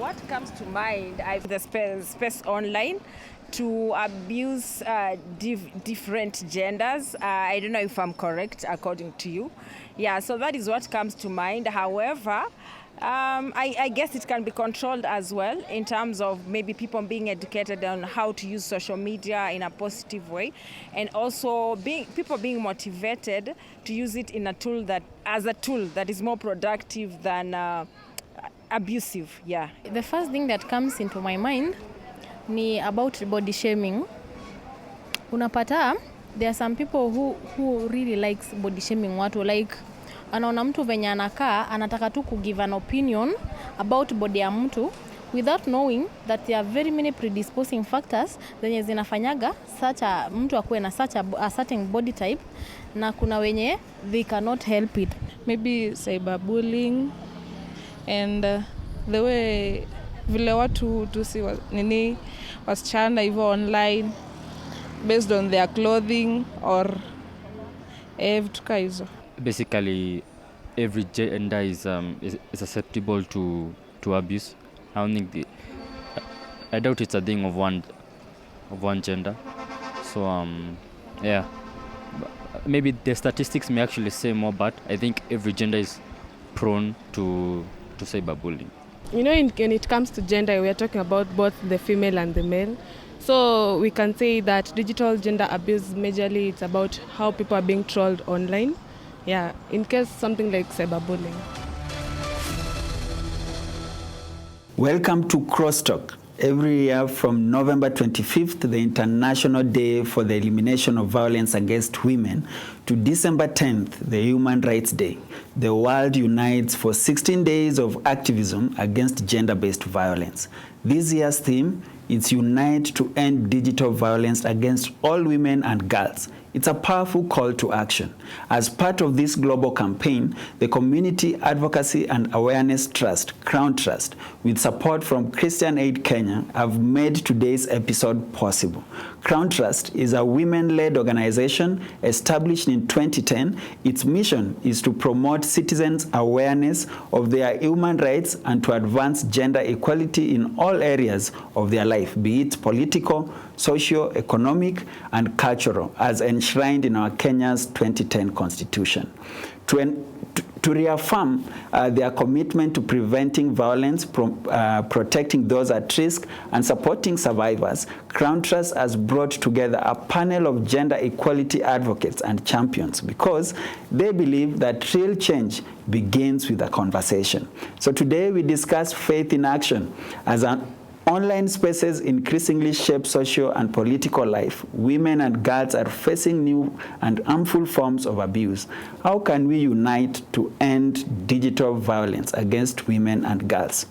what comes to mind, I've the space online to abuse different genders. I don't know if I'm correct according to you. Yeah, so that is what comes to mind. However, I guess it can be controlled as well in terms of maybe people being educated on how to use social media in a positive way, and also people being motivated to use it as a tool that is more productive than abusive. Yeah. The first thing that comes into my mind ni about body shaming. Unapata there are some people who really likes body shaming watu, like anaona mtu venye anakaa anataka tu give an opinion about body ya mtu without knowing that there are very many predisposing factors zenye zinafanyaga mtu akuwe na a certain body type, na kuna wenye they cannot help it. Maybe cyberbullying and the way vile watu tusi wasichana hivyo online based on their clothing or vitu kama hizo. Basically, every gender is susceptible to abuse. I don't think I doubt it's a thing of one gender. So yeah, maybe the statistics may actually say more, but I think every gender is prone to cyberbullying. You know, when it comes to gender, we are talking about both the female and the male. So we can say that digital gender abuse, majorly it's about how people are being trolled online. Yeah, in case something like cyberbullying. Welcome to Crosstalk. Every year from November 25th, the International Day for the Elimination of Violence Against Women, to December 10th, the Human Rights Day, the world unites for 16 days of activism against gender-based violence. This year's theme is Unite to End Digital Violence Against All Women and Girls. It's a powerful call to action. As part of this global campaign, the Community Advocacy and Awareness Trust, CRAWN Trust, with support from Christian Aid Kenya, have made today's episode possible. CRAWN Trust is a women-led organization established in 2010. Its mission is to promote citizens' awareness of their human rights and to advance gender equality in all areas of their life, be it political, socio-economic, and cultural, as enshrined in our Kenya's 2010 Constitution. To reaffirm their commitment to preventing violence, protecting those at risk, and supporting survivors, CRAWN Trust has brought together a panel of gender equality advocates and champions because they believe that real change begins with a conversation. So today we discuss faith in action. As an online spaces increasingly shape social and political life, women and girls are facing new and harmful forms of abuse. How can we unite to end digital violence against women and girls?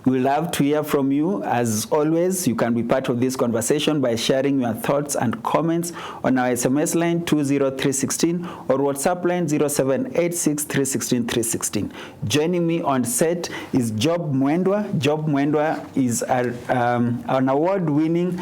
We love to hear from you. As always, you can be part of this conversation by sharing your thoughts and comments on our SMS line 20316 or WhatsApp line 0786316316. Joining me on set is Job Mwendwa. Job Mwendwa is an award-winning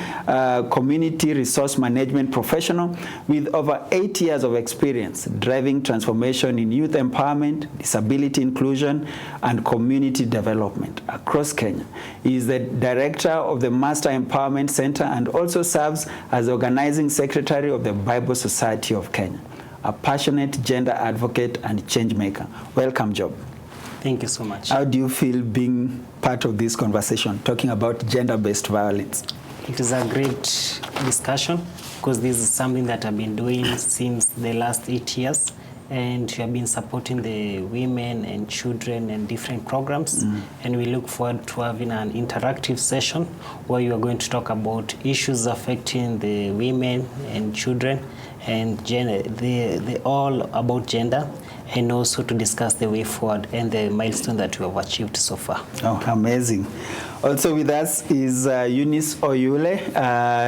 community resource management professional with over 8 years of experience driving transformation in youth empowerment, disability inclusion, and community development across Kenya. He is the director of the Master Empowerment Center and also serves as the organizing secretary of the Bible Society of Kenya, a passionate gender advocate and change maker. Welcome, Job. Thank you so much. How do you feel being part of this conversation, talking about gender-based violence? It is a great discussion because this is something that I've been doing since the last 8 years. And we have been supporting the women and children and different programs. And we look forward to having an interactive session where you are going to talk about issues affecting the women and children and gender, the all about gender, and also to discuss the way forward and the milestone that we have achieved so far. Oh, amazing. Also with us is Eunice Oyule.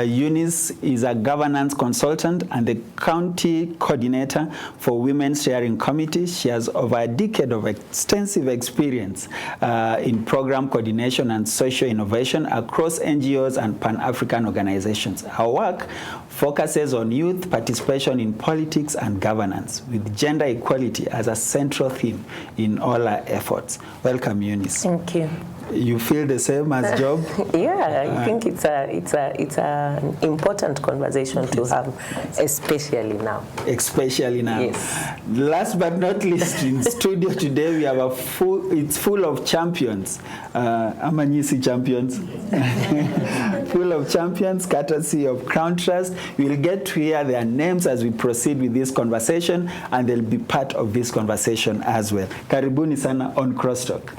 Eunice is a governance consultant and the county coordinator for Women's Sharing Committee. She has over a decade of extensive experience in program coordination and social innovation across NGOs and Pan-African organizations. Her work focuses on youth participation in politics and governance, with gender equality as a central theme in all our efforts. Welcome, Eunice. Thank you. You feel the same as Job? Yeah, I think it's an important conversation to have, especially now. Especially now. Yes. Last but not least, in studio today we have it's full of champions. Amanyisi champions. Full of champions, courtesy of Crown Trust. We'll get to hear their names as we proceed with this conversation, and they'll be part of this conversation as well. Karibuni sana on Crosstalk.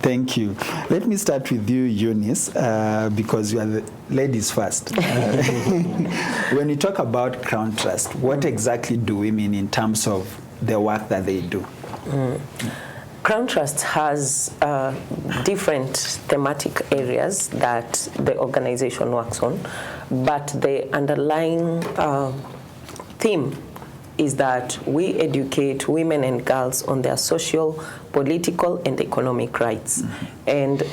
Thank you. Let me start with you, Eunice, because you are the ladies first. When you talk about Crown Trust, what exactly do we mean in terms of the work that they do? Crown Trust has different thematic areas that the organization works on, but the underlying theme is that we educate women and girls on their social, political, and economic rights. And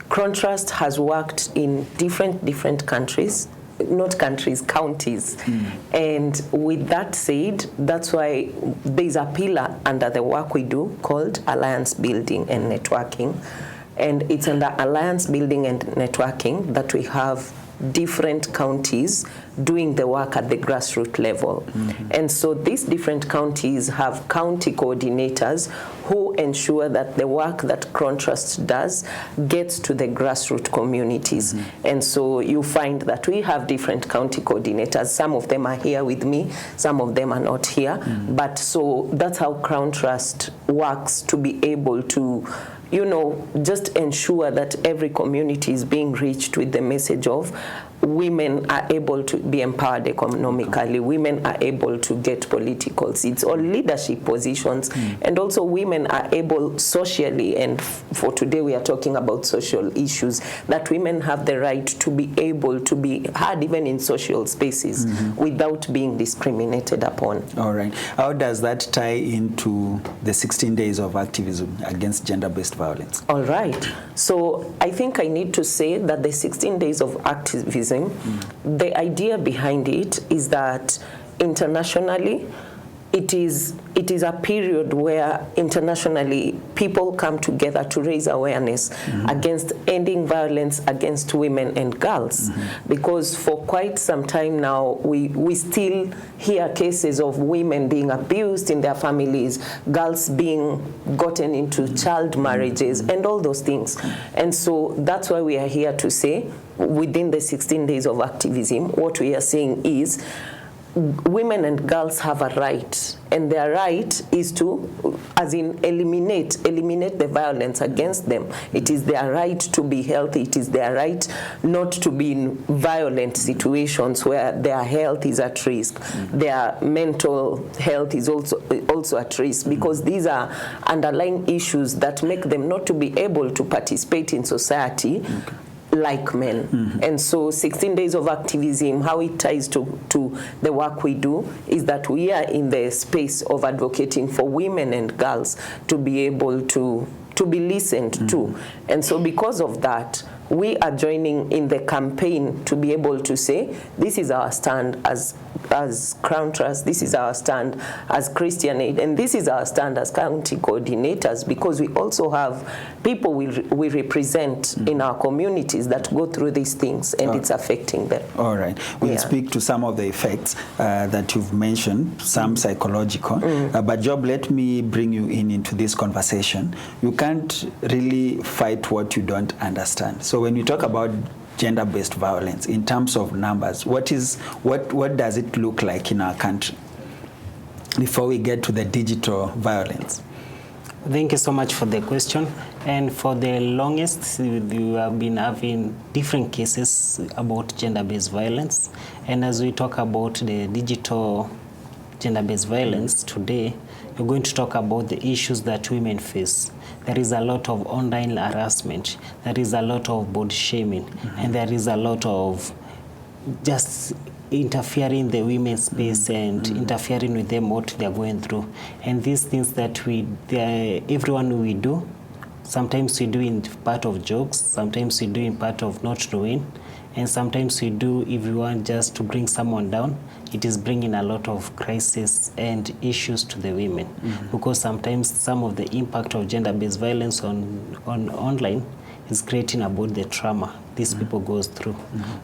Crown Trust has worked in different countries, not countries, counties. And with that said, that's why there's a pillar under the work we do called alliance building and networking. And it's under alliance building and networking that we have different counties doing the work at the grassroots level. And so these different counties have county coordinators who ensure that the work that Crown Trust does gets to the grassroots communities. And so you find that we have different county coordinators. Some of them are here with me, some of them are not here. But so that's how Crown Trust works, to be able to, you know, just ensure that every community is being reached with the message of women are able to be empowered economically, women are able to get political seats or leadership positions, and also women are able socially, and for today we are talking about social issues, that women have the right to be able to be heard even in social spaces without being discriminated upon. All right. How does that tie into the 16 days of activism against gender-based violence? All right. So I think I need to say that the 16 days of activism, the idea behind it is that internationally, it is a period where internationally people come together to raise awareness against ending violence against women and girls. Because for quite some time now, we still hear cases of women being abused in their families, girls being gotten into child marriages, and all those things. And so that's why we are here to say, within the 16 days of activism, what we are saying is, women and girls have a right, and their right is to, as in eliminate the violence against them. It is their right to be healthy. It is their right not to be in violent situations where their health is at risk. Their mental health is also at risk, because these are underlying issues that make them not to be able to participate in society like men. And so 16 days of activism, how it ties to the work we do is that we are in the space of advocating for women and girls to be able to be listened to. And so because of that, we are joining in the campaign to be able to say, this is our stand as Crown Trust, this is our stand as Christian Aid, and this is our stand as county coordinators, because we also have people we represent in our communities that go through these things, and it's affecting them. All right. We'll speak to some of the effects that you've mentioned, some psychological. But Job, let me bring you into this conversation. You can't really fight what you don't understand. So when you talk about gender-based violence, in terms of numbers, what does it look like in our country before we get to the digital violence? Thank you so much for the question. And for the longest, we have been having different cases about gender-based violence. And as we talk about the digital gender-based violence today, we're going to talk about the issues that women face. There is a lot of online harassment. There is a lot of body shaming. And there is a lot of just interfering in the women's space and interfering with them, what they're going through. And these things that everyone we do, sometimes we do in part of jokes, sometimes we do in part of not knowing, And sometimes we do, if we want just to bring someone down, it is bringing a lot of crisis and issues to the women. Because sometimes some of the impact of gender-based violence on online is creating about the trauma these people goes through.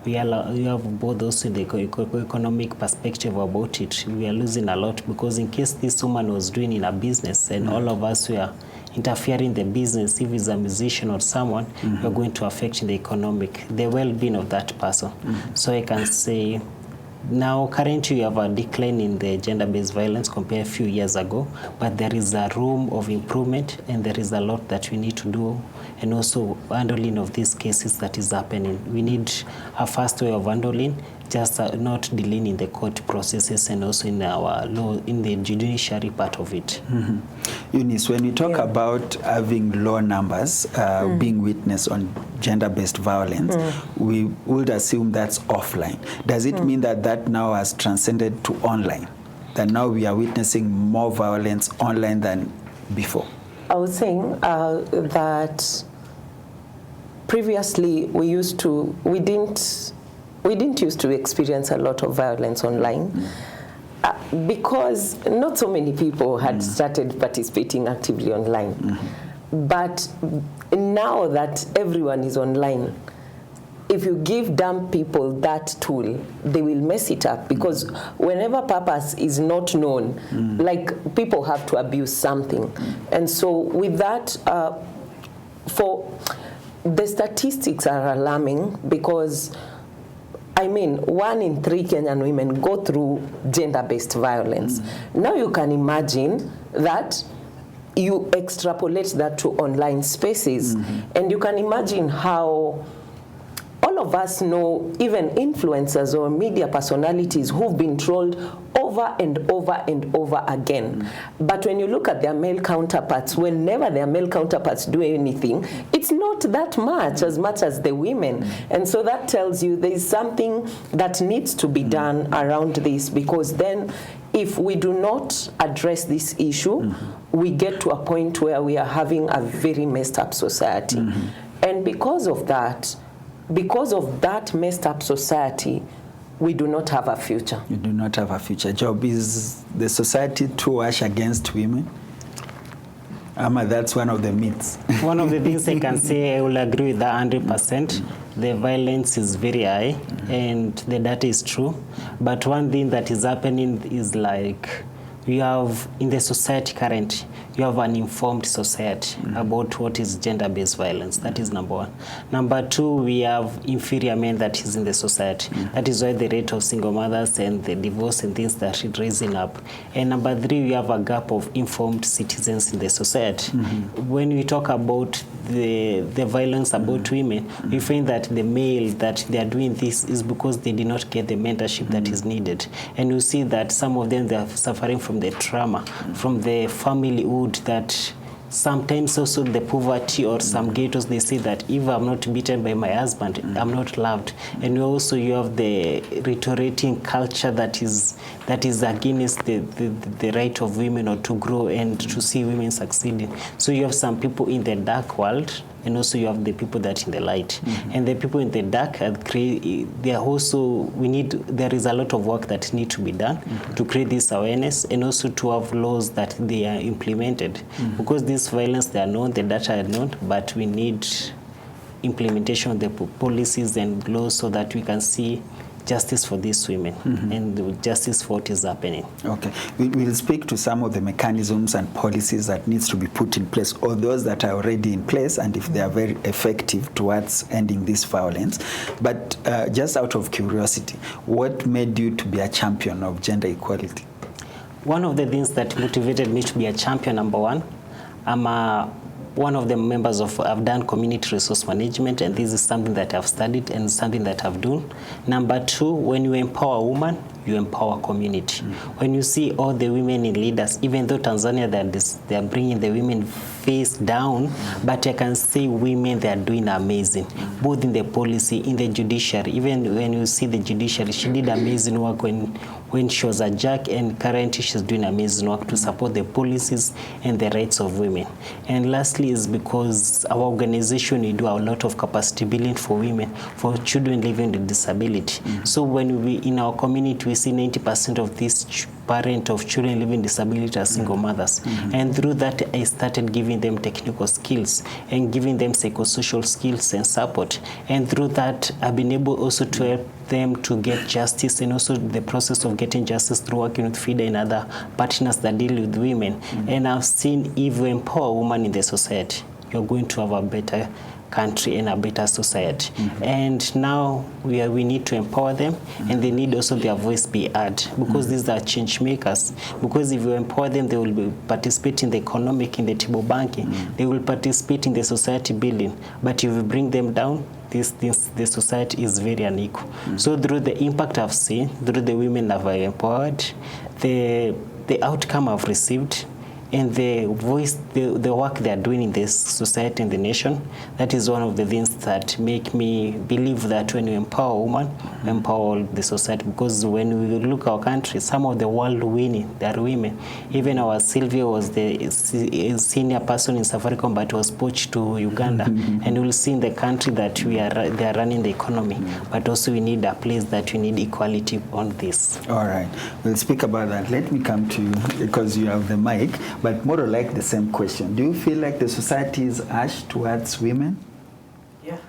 We have both also the economic perspective about it. We are losing a lot because in case this woman was doing in a business and all of us were interfering in the business, if it's a musician or someone, we're going to affect the well-being of that person. So I can say now currently we have a decline in the gender-based violence compared a few years ago, but there is a room of improvement and there is a lot that we need to do, and also handling of these cases that is happening. We need a fast way of handling, just not dealing in the court processes and also in our law, in the judiciary part of it. Eunice, when we talk about having low numbers being witnessed on gender-based violence, we would assume that's offline. Does it mean that that now has transcended to online? That now we are witnessing more violence online than before? I was saying that previously we didn't used to experience a lot of violence online because not so many people had started participating actively online. But now that everyone is online, if you give dumb people that tool, they will mess it up, because whenever purpose is not known, like people have to abuse something. And so with that, the statistics are alarming, because I mean, 1 in 3 Kenyan women go through gender-based violence. Now you can imagine that you extrapolate that to online spaces, and you can imagine how all of us know even influencers or media personalities who've been trolled over and over and over again. But when you look at their male counterparts, whenever their male counterparts do anything, it's not that much as the women. And so that tells you there is something that needs to be done around this, because then if we do not address this issue, we get to a point where we are having a very messed up society. And because of that messed up society, we do not have a future. You do not have a future. Job, is the society too harsh against women? Ama, that's one of the myths. One of the things I can say, I will agree with that 100%. The violence is very high, and the data is true. But one thing that is happening is, like, we have in the society currently, you have an informed society about what is gender-based violence. That is number one. Number two, we have inferior men that is in the society. That is why the rate of single mothers and the divorce and things that is raising up. And number three, we have a gap of informed citizens in the society. When we talk about the violence about women, we find that the male that they are doing this is because they did not get the mentorship that is needed. And you see that some of them, they are suffering from the trauma, from the familyhood, that sometimes also the poverty, or some ghettos, they say that if I'm not beaten by my husband, I'm not loved. And also you have the reiterating culture that is against the right of women, or to grow and to see women succeeding. So you have some people in the dark world, and also you have the people that in the light. And the people in the dark, they are also, there is a lot of work that needs to be done to create this awareness, and also to have laws that they are implemented. Because this violence, they are known, the data are known, but we need implementation of the policies and laws so that we can see justice for these women and justice for what is happening. Okay. We'll speak to some of the mechanisms and policies that needs to be put in place, or those that are already in place, and if they are very effective towards ending this violence. But just out of curiosity, what made you to be a champion of gender equality? One of the things that motivated me to be a champion, number one, I'm one of the members of, I've done community resource management, and this is something that I've studied and something that I've done. Number two, when you empower a woman, you empower community. When you see all the women in leaders, even though Tanzania, they are bringing the women face down, but I can say women, they are doing amazing, both in the policy, in the judiciary. Even when you see the judiciary, she did amazing work when she was a jack, and currently she's doing amazing work to support the policies and the rights of women. And lastly is because our organization, we do a lot of capacity building for women, for children living with disability. So when we, in our community, we see 90% of these parents of children living with disability are single mothers. And through that, I started giving them technical skills and giving them psychosocial skills and support. And through that, I've been able also to help them to get justice, and also the process of getting justice through working with FIDA and other partners that deal with women. And I've seen if you empower women in the society, you're going to have a better country and a better society. And now we need to empower them, and they need also their voice be heard, because these are change makers. Because if you empower them, they will be participate in the economic, in the table banking, they will participate in the society building. But if you bring them down, the society is very unequal. So through the impact I've seen, through the women I've empowered, the outcome I've received, and the voice, the work they are doing in this society and the nation, that is one of the things that make me believe that when you empower women, empower the society. Because when we look at our country, some of the world winning, they are women. Even our Sylvia was the senior person in Safaricom, but was poached to Uganda. And we'll see in the country that they are running the economy. But also we need a place that we need equality on this. All right, we'll speak about that. Let me come to you, because you have the mic. But more or like the same question. Do you feel like the society is harsh towards women?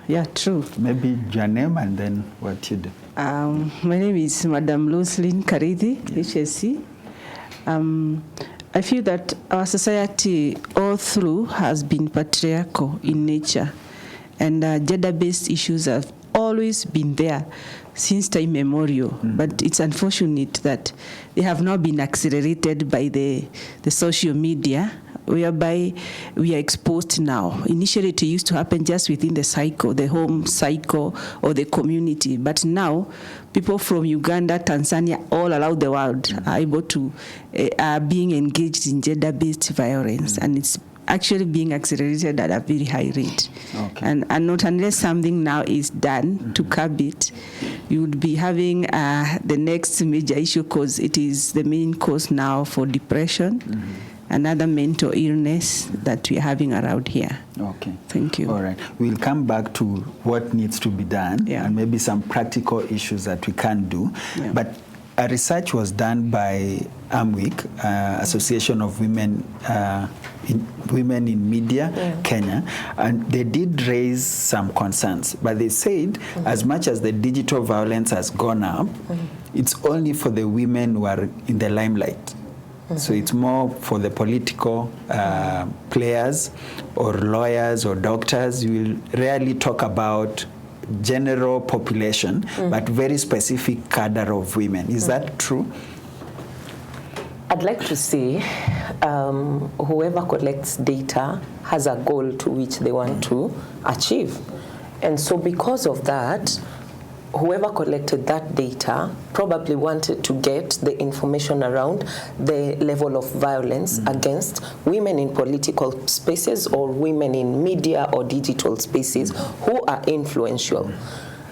Yeah, true. Maybe your name and then what you do. My name is Madam Loslin Karithi, HSC. I feel that our society all through has been patriarchal in nature, and gender-based issues have always been there since time immemorial. But it's unfortunate that they have now been accelerated by the social media, whereby we are exposed now. Initially, it used to happen just within the cycle, the home cycle or the community. But now, people from Uganda, Tanzania, all around the world are able to, are being engaged in gender-based violence. And it's actually being accelerated at a very high rate. Okay. And not unless something now is done to curb it, you would be having the next major issue, because it is the main cause now for depression, another mental illness that we are having around here. Okay. Thank you. All right. We'll come back to what needs to be done, and maybe some practical issues that we can do. But a research was done by AMWIC, Association of Women in Media, Kenya, and they did raise some concerns. But they said, as much as the digital violence has gone up, it's only for the women who are in the limelight. So it's more for the political players or lawyers or doctors. You will rarely talk about general population, but very specific cadre of women. Is that true? I'd like to say whoever collects data has a goal to which they want to achieve. And so because of that, whoever collected that data probably wanted to get the information around the level of violence against women in political spaces or women in media or digital spaces who are influential.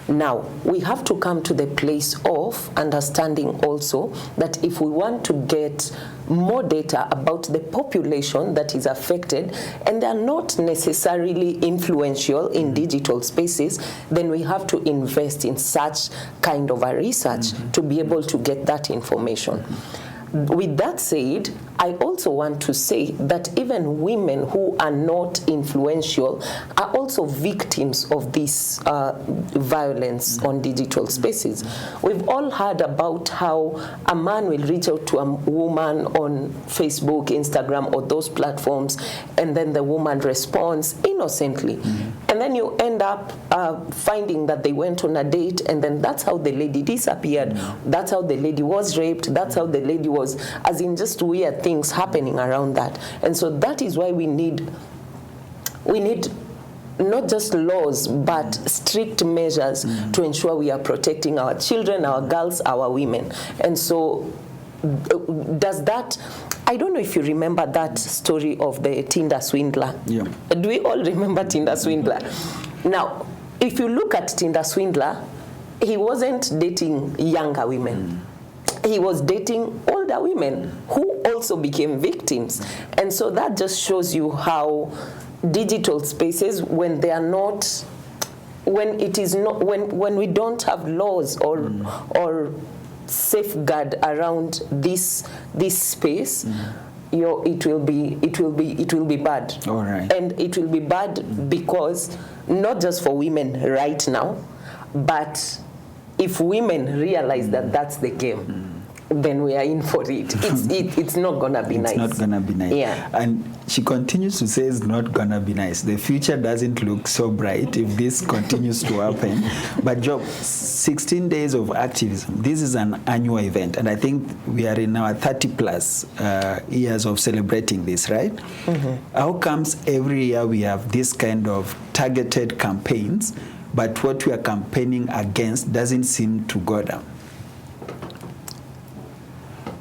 Now, we have to come to the place of understanding also that if we want to get more data about the population that is affected, and they are not necessarily influential in digital spaces, then we have to invest in such kind of a research to be able to get that information. With that said, I also want to say that even women who are not influential are also victims of this violence on digital spaces. We've all heard about how a man will reach out to a woman on Facebook, Instagram, or those platforms, and then the woman responds innocently. And then you end up finding that they went on a date, and then that's how the lady disappeared. That's how the lady was raped. That's how the lady was, as in just weird things happening around that. And so that is why we need not just laws, but strict measures to ensure we are protecting our children, our girls, our women. And so does that, I don't know if you remember that story of the Tinder swindler. Yeah. Do we all remember Tinder swindler? Now, if you look at Tinder swindler, he wasn't dating younger women. he was dating older women who also became victims. And so that just shows you how digital spaces, when they are not, when it is not, when we don't have laws or safeguard around this space, it will be bad. All right. And it will be bad because not just for women right now, but if women realize that that's the game, then we are in for it. It's not gonna be nice. It's not gonna be nice. Yeah. And she continues to say it's not gonna be nice. The future doesn't look so bright if this continues to happen. But Job, 16 days of activism. This is an annual event, and I think we are in our 30+ years of celebrating this, right? How comes every year we have this kind of targeted campaigns, but what we are campaigning against doesn't seem to go down?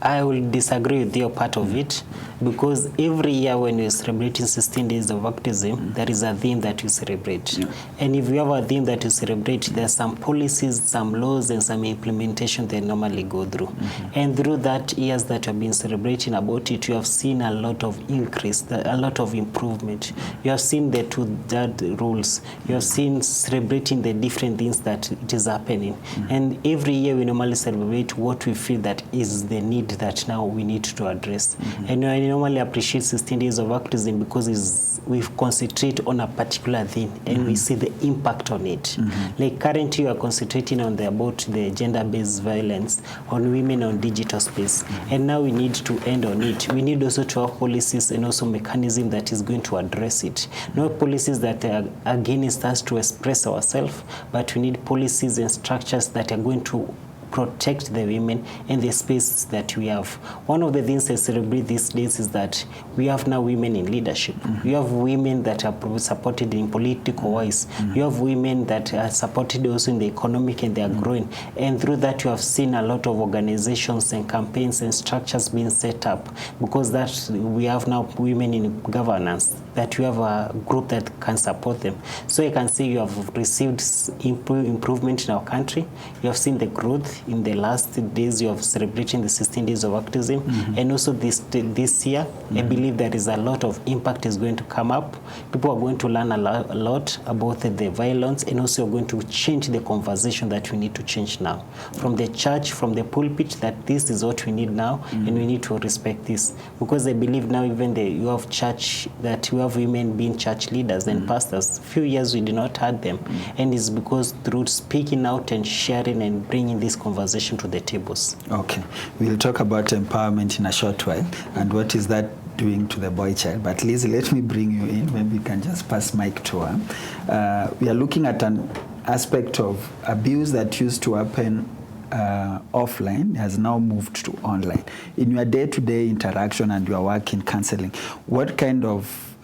I will disagree with your part of it, because every year when we're celebrating 16 days of activism, there is a theme that you celebrate. Yeah. And if you have a theme that you celebrate, there are some policies, some laws, and some implementation they normally go through. And through that years that you have been celebrating about it, you have seen a lot of increase, a lot of improvement. You have seen the two-third rules. You have seen celebrating the different things that it is happening. And every year we normally celebrate what we feel that is the need that now we need to address. And I normally appreciate 16 days of activism because we concentrate on a particular thing and we see the impact on it. Like currently we are concentrating on about the gender-based violence on women on digital space. And now we need to end on it. We need also to have policies and also mechanism that is going to address it. Not policies that are against us to express ourselves, but we need policies and structures that are going to protect the women and the space that we have. One of the things I celebrate these days is that we have now women in leadership. We have women that are supported in political wise. You have women that are supported also in the economic, and they are growing. And through that, you have seen a lot of organizations and campaigns and structures being set up, because that we have now women in governance, that you have a group that can support them. So you can see you have received improvement in our country. You have seen the growth in the last days. You have celebrating the 16 days of activism. And also this year, I believe there is a lot of impact is going to come up. People are going to learn a lot about the violence, and also are going to change the conversation that we need to change now. From the church, from the pulpit, that this is what we need now, and we need to respect this. Because I believe now even you have church, that you have women being church leaders and pastors. A few years we did not have them. And it's because through speaking out and sharing and bringing this conversation to the tables. Okay. We'll talk about empowerment in a short while and what is that doing to the boy child. But Lizzie, let me bring you in. Maybe you can just pass mic to her. We are looking at an aspect of abuse that used to happen offline has now moved to online. In your day-to-day interaction and your work in counseling, what kind of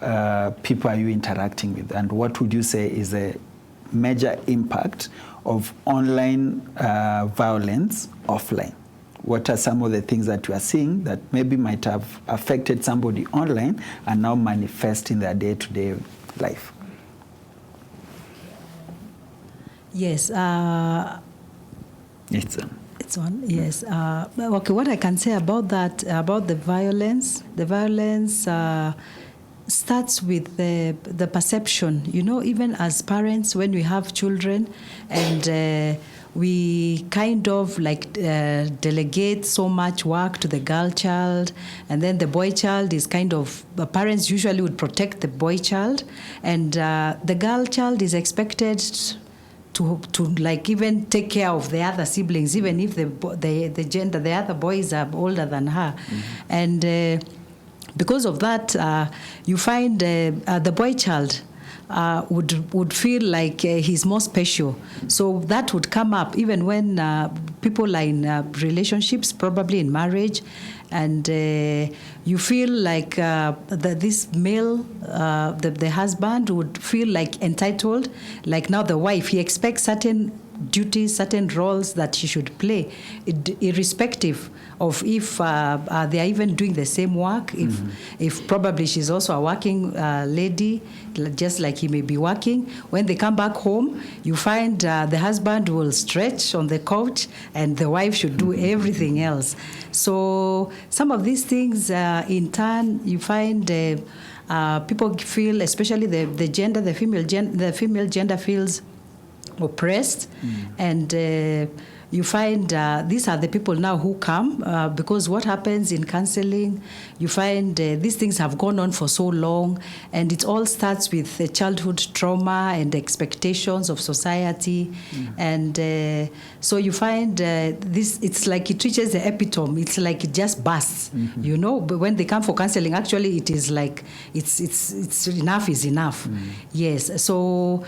people are you interacting with, and what would you say is a major impact of online violence offline? What are some of the things that you are seeing that maybe might have affected somebody online and now manifest in their day-to-day life? Yes. It's on. Yes. Okay. What I can say about that, about the violence starts with the perception. You know, even as parents, when we have children and we kind of like delegate so much work to the girl child, and then the boy child is kind of, parents usually would protect the boy child, and the girl child is expected to like even take care of the other siblings, even if the other boys are older than her. And because of that, you find the boy child would feel like he's more special. So that would come up even when people are in relationships, probably in marriage, and you feel like this male, the husband would feel like entitled, like now the wife, he expects certain duties, certain roles that she should play, irrespective of if they are even doing the same work. If probably she's also a working lady, just like he may be working. When they come back home, you find the husband will stretch on the couch and the wife should do everything else. So some of these things, in turn, you find people feel, especially the female gender feels oppressed, and you find these are the people now who come because what happens in counseling, you find these things have gone on for so long, and it all starts with childhood trauma and expectations of society, and so you find this, it's like it reaches the epitome, it's like it just bursts, you know. But when they come for counseling, actually it is like it's enough is enough. Yes, so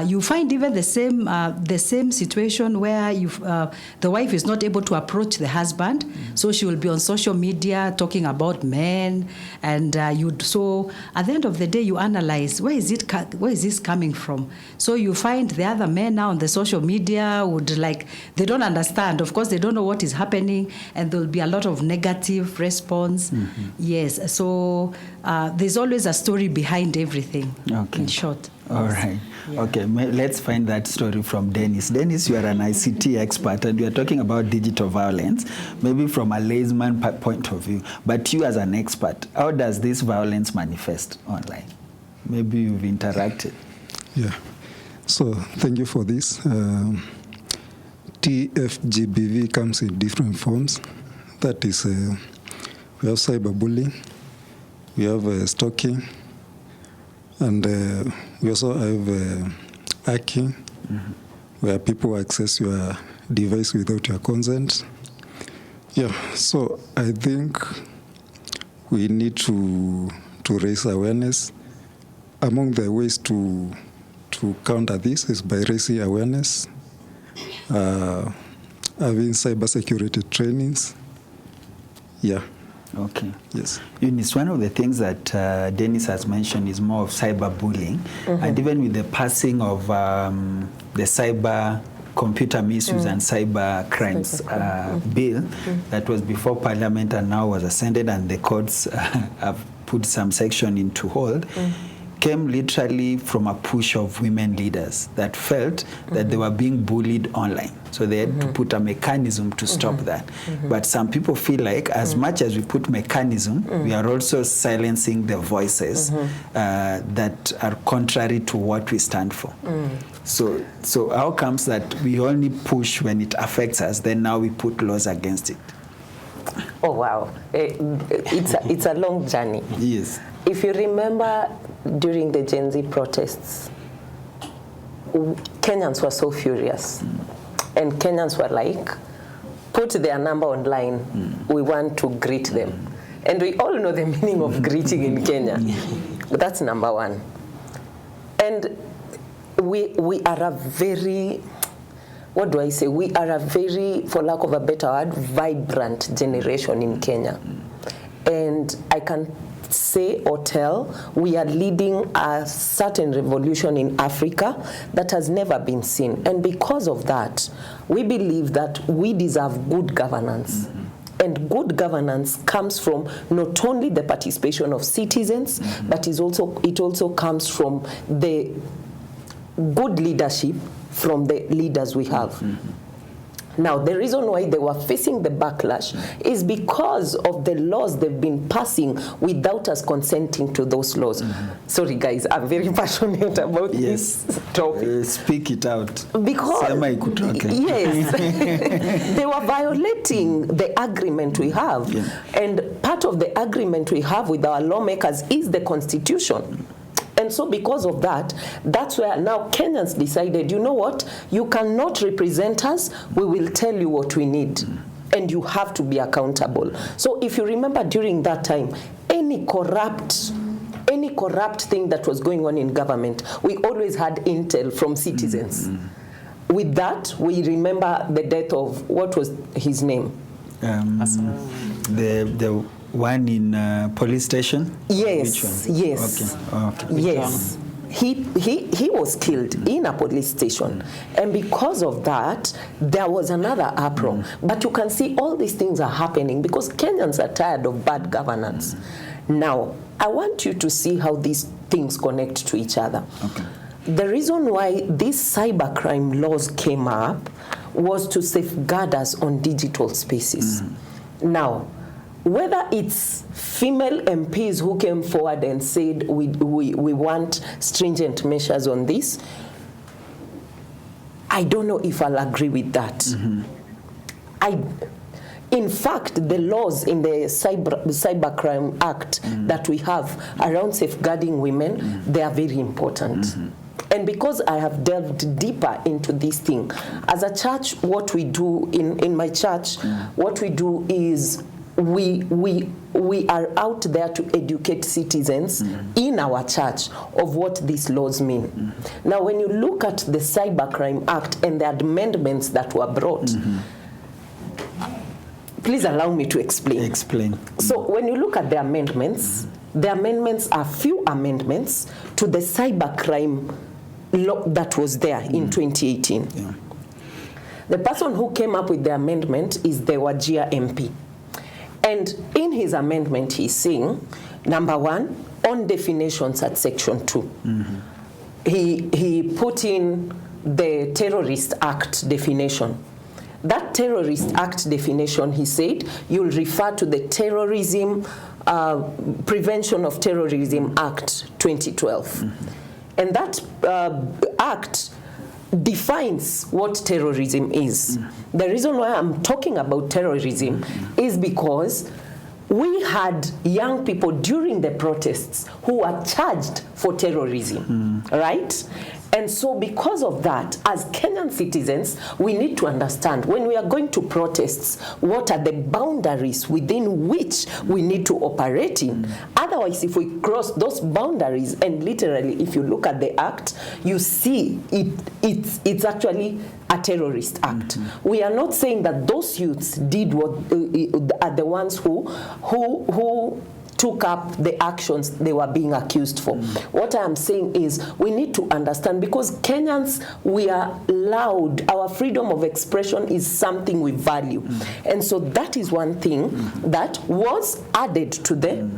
you find even the same situation where the wife is not able to approach the husband, so she will be on social media talking about men, and so at the end of the day you analyze where is this coming from. So you find the other men now on the social media would they don't understand, of course they don't know what is happening, and there will be a lot of negative response. Yes, so there's always a story behind everything. In short. All right. Yeah. Okay, let's find that story from Dennis. Dennis, you are an ICT expert, and we are talking about digital violence, maybe from a layman point of view. But you as an expert, how does this violence manifest online? Maybe you've interacted. Yeah. So thank you for this. TFGBV comes in different forms. That is, we have cyberbullying, we have stalking, and we also have hacking, where people access your device without your consent. Yeah, so I think we need to raise awareness. Among the ways to counter this is by raising awareness, having cybersecurity trainings. Yeah. Okay. Yes. Eunice, one of the things that Dennis has mentioned is more of cyberbullying, and even with the passing of the cyber computer misuse and cyber crimes bill that was before Parliament and now was ascended, and the courts have put some section into hold, came literally from a push of women leaders that felt that they were being bullied online. So they had to put a mechanism to stop that. But some people feel like as much as we put mechanism, we are also silencing the voices that are contrary to what we stand for. So how comes that we only push when it affects us, then now we put laws against it? Oh, wow. It's a long journey. Yes. If you remember during the Gen Z protests, Kenyans were so furious. And Kenyans were like, put their number online. We want to greet them. And we all know the meaning of greeting in Kenya. But that's number one. And we are a very, what do I say? We are a very, for lack of a better word, vibrant generation in Kenya. And I can say or tell, we are leading a certain revolution in Africa that has never been seen. And because of that, we believe that we deserve good governance. And good governance comes from not only the participation of citizens, but it also comes from the good leadership from the leaders we have. Now, the reason why they were facing the backlash is because of the laws they've been passing without us consenting to those laws. Sorry, guys, I'm very passionate about this topic. Speak it out. Because, yes, they were violating the agreement we have. And part of the agreement we have with our lawmakers is the Constitution. And so because of that, that's where now Kenyans decided, you know what, you cannot represent us, we will tell you what we need. And you have to be accountable. So if you remember during that time, any corrupt thing that was going on in government, we always had intel from citizens. With that, we remember the death of, what was his name? The one in police station? Yes, Which one? yes. Okay. Yes. he was killed in a police station, and because of that there was another uproar. But you can see all these things are happening because Kenyans are tired of bad governance. Now I want you to see how these things connect to each other. Okay. The reason why these cybercrime laws came up was to safeguard us on digital spaces. Now, whether it's female MPs who came forward and said we want stringent measures on this, I don't know if I'll agree with that. In fact, the laws in the Cybercrime Act that we have around safeguarding women, they are very important. And because I have delved deeper into this thing, as a church, what we do in my church, what we do is we are out there to educate citizens in our church of what these laws mean. Now, when you look at the Cybercrime Act and the amendments that were brought, please allow me to explain. Explain. So when you look at the amendments are few amendments to the cybercrime law that was there in 2018. Yeah. The person who came up with the amendment is the Wajir MP. And in his amendment, he's saying, number one, on definitions at section 2. He put in the Terrorist Act definition. That Terrorist Act definition, he said, you'll refer to the Terrorism, Prevention of Terrorism Act 2012. And that act defines what terrorism is. The reason why I'm talking about terrorism is because we had young people during the protests who were charged for terrorism, right? And so because of that, as Kenyan citizens, we need to understand when we are going to protests, what are the boundaries within which we need to operate in. Otherwise, if we cross those boundaries, and literally, if you look at the act, you see it's actually a terrorist act. We are not saying that those youths did what are the ones who took up the actions they were being accused for. What I am saying is we need to understand, because Kenyans, we are loud. Our freedom of expression is something we value. And so that is one thing that was added to the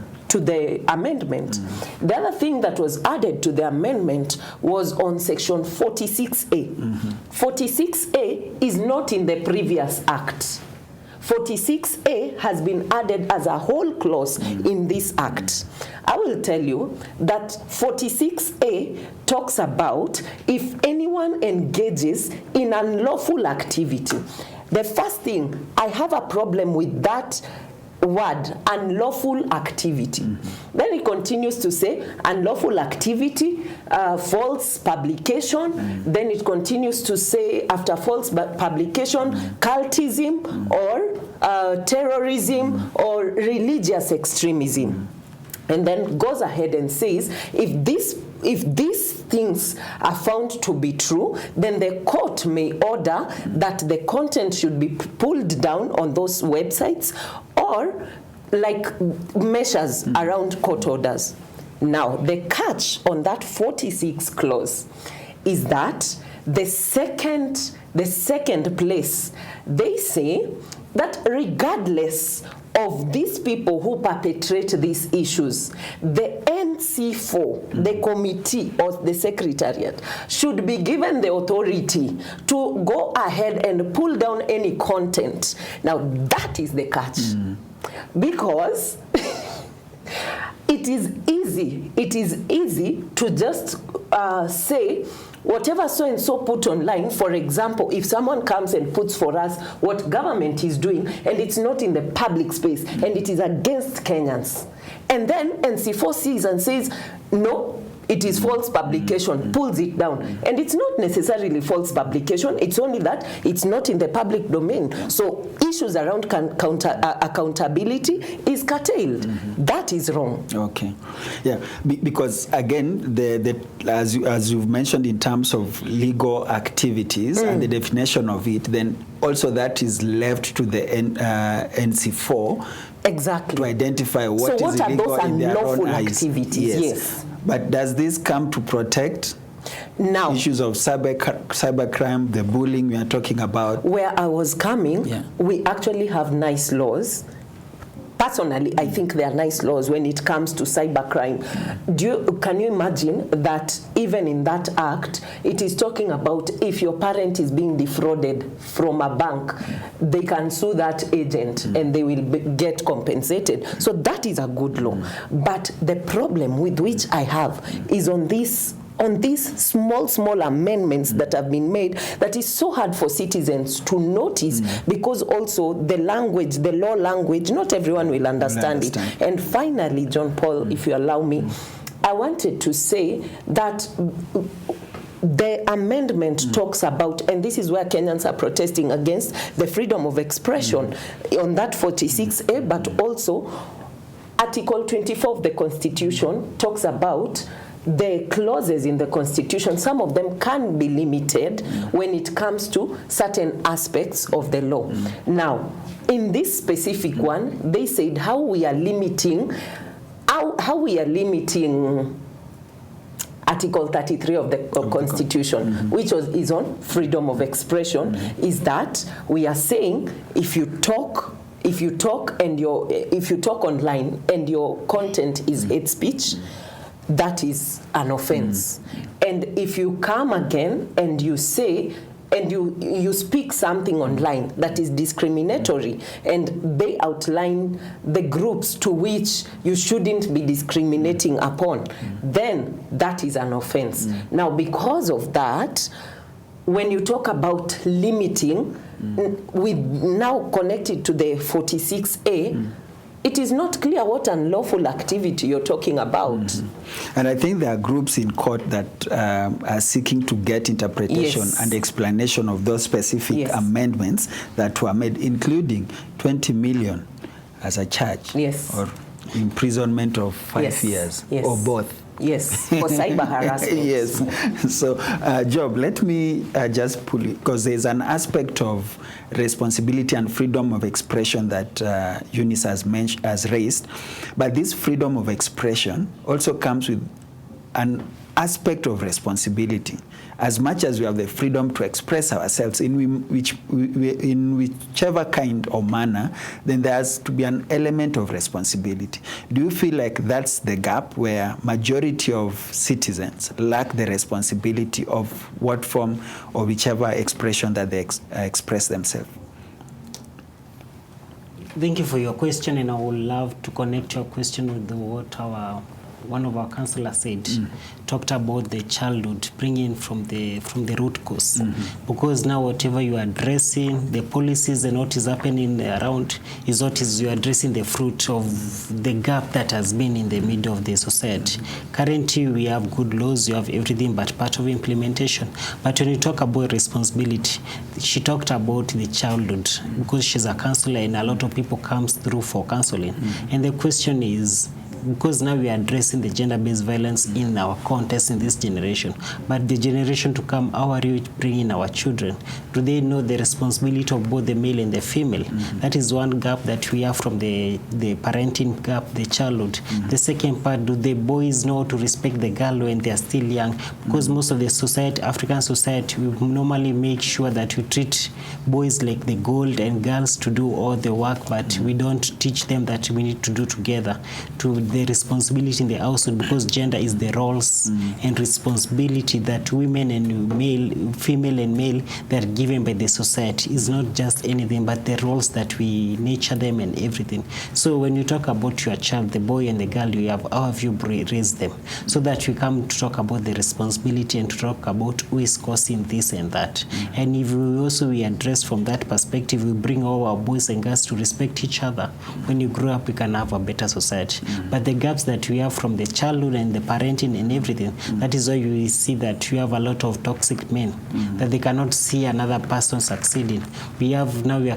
amendment. The other thing that was added to the amendment was on section 46A. 46A is not in the previous act. 46A has been added as a whole clause in this act. I will tell you that 46A talks about if anyone engages in unlawful activity. The first thing, I have a problem with that word, unlawful activity. Then it continues to say unlawful activity, false publication. Then it continues to say after false publication, cultism or terrorism or religious extremism. And then goes ahead and says if these things are found to be true, then the court may order that the content should be pulled down on those websites, or like measures around court orders. Now, the catch on that 46 clause is that the second place, they say that regardless of these people who perpetrate these issues, the NC4, the committee or the secretariat, should be given the authority to go ahead and pull down any content. Now, that is the catch. Because it is easy to just say, whatever so-and-so put online, for example, if someone comes and puts for us what government is doing, and it's not in the public space, and it is against Kenyans, and then NC4 sees and says, no, it is false publication, pulls it down. And it's not necessarily false publication, it's only that it's not in the public domain. So issues around accountability is curtailed. That is wrong. Okay. Yeah, because again, as you've mentioned in terms of legal activities and the definition of it, then also that is left to the NC4. Exactly. To identify what is illegal in their own eyes. Activities? Yes. But does this come to protect now issues of cybercrime, the bullying we are talking about? Where I was coming, we actually have nice laws. Personally, I think there are nice laws when it comes to cybercrime. Can you imagine that even in that act, it is talking about if your parent is being defrauded from a bank, they can sue that agent and they will get compensated. So that is a good law. But the problem with which I have is on these small amendments that have been made that is so hard for citizens to notice because also the law language, not everyone will understand it. And finally, John Paul, if you allow me, I wanted to say that the amendment talks about, and this is where Kenyans are protesting against, the freedom of expression on that 46A, but also Article 24 of the Constitution talks about the clauses in the Constitution. Some of them can be limited when it comes to certain aspects of the law. Now, in this specific one, they said how we are limiting Article 33 of the Constitution, which is on freedom of expression, is that we are saying if you talk online and your content is hate speech, that is an offense. And if you come again and you say, and you speak something online that is discriminatory, and they outline the groups to which you shouldn't be discriminating upon, then that is an offense. Now, because of that, when you talk about limiting, we now connected to the 46A, it is not clear what unlawful activity you're talking about. And I think there are groups in court that are seeking to get interpretation and explanation of those specific amendments that were made, including 20 million as a charge or imprisonment of 5 years or both. Yes, for cyber harassment. Yes. So, Job, let me just pull it, because there's an aspect of responsibility and freedom of expression that Eunice has raised. But this freedom of expression also comes with an aspect of responsibility. As much as we have the freedom to express ourselves in whichever kind or manner, then there has to be an element of responsibility. Do you feel like that's the gap where majority of citizens lack the responsibility of what form or whichever expression that they express themselves? Thank you for your question, and I would love to connect your question with what one of our councillors said, talked about the childhood, bringing from the root cause. Because now whatever you are addressing, the policies and what is happening around is what is you are addressing the fruit of the gap that has been in the middle of the society. Currently, we have good laws, you have everything but part of implementation. But when you talk about responsibility, she talked about the childhood, because she's a councillor and a lot of people comes through for counseling. And the question is, because now we are addressing the gender-based violence in our context in this generation, but the generation to come, how are you bringing our children? Do they know the responsibility of both the male and the female? That is one gap that we have from the parenting gap, the childhood. The second part, do the boys know to respect the girl when they are still young? Because most of the society, African society, we normally make sure that we treat boys like the gold and girls to do all the work, but we don't teach them that we need to do together to the responsibility in the household, because gender is the roles and responsibility that women and male, female and male, they are given by the society. Is not just anything, but the roles that we nurture them and everything. So when you talk about your child, the boy and the girl you have, how have you raised them? So that we come to talk about the responsibility and to talk about who is causing this and that. And if we address from that perspective, we bring all our boys and girls to respect each other. When you grow up, we can have a better society. But the gaps that we have from the childhood and the parenting and everything, that is why you see that we have a lot of toxic men, that they cannot see another person succeeding. We are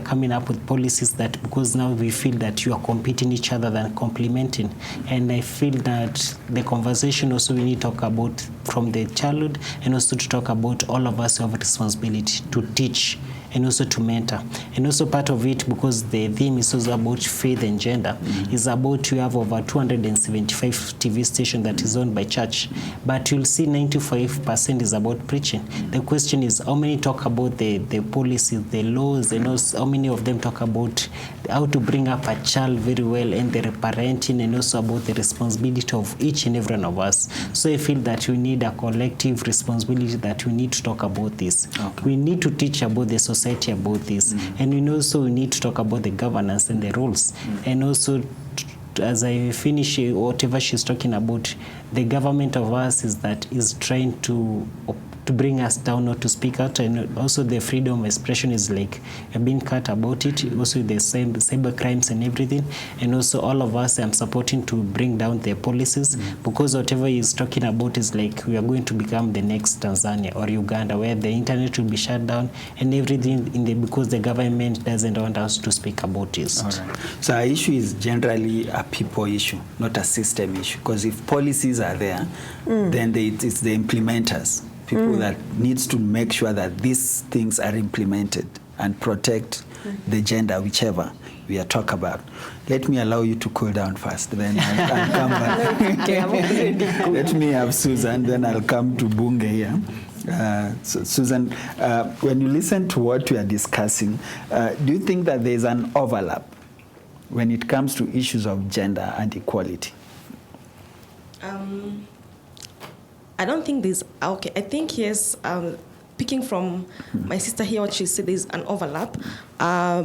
coming up with policies that, because now we feel that you are competing each other than complementing. And I feel that the conversation also we need to talk about from the childhood, and also to talk about all of us who have a responsibility to teach and also to mentor. And also part of it, because the theme is also about faith and gender, is about you have over 275 TV stations that is owned by church, but you'll see 95% is about preaching. The question is, how many talk about the policies, the laws, and also how many of them talk about how to bring up a child very well, and the parenting, and also about the responsibility of each and every one of us. So I feel that we need a collective responsibility, that we need to talk about this. Okay. We need to teach about the society about this, and we also need to talk about the governance and the rules, and also as I finish whatever she's talking about, the government of us is trying to bring us down, not to speak out, and also the freedom of expression is like being cut about it. Also the same cyber crimes and everything, and also all of us I'm supporting to bring down the policies, because whatever he's talking about is like we are going to become the next Tanzania or Uganda, where the internet will be shut down and everything because the government doesn't want us to speak about it. All right. So our issue is generally a people issue, not a system issue, because if policies are there, then it's the implementers. People that needs to make sure that these things are implemented and protect the gender, whichever we are talking about. Let me allow you to cool down first, then I'll come back. Let me have Susan, then I'll come to Bunge here. So Susan, when you listen to what we are discussing, do you think that there's an overlap when it comes to issues of gender and equality? I don't think there's, okay, I think yes, picking from my sister here, what she said, there's an overlap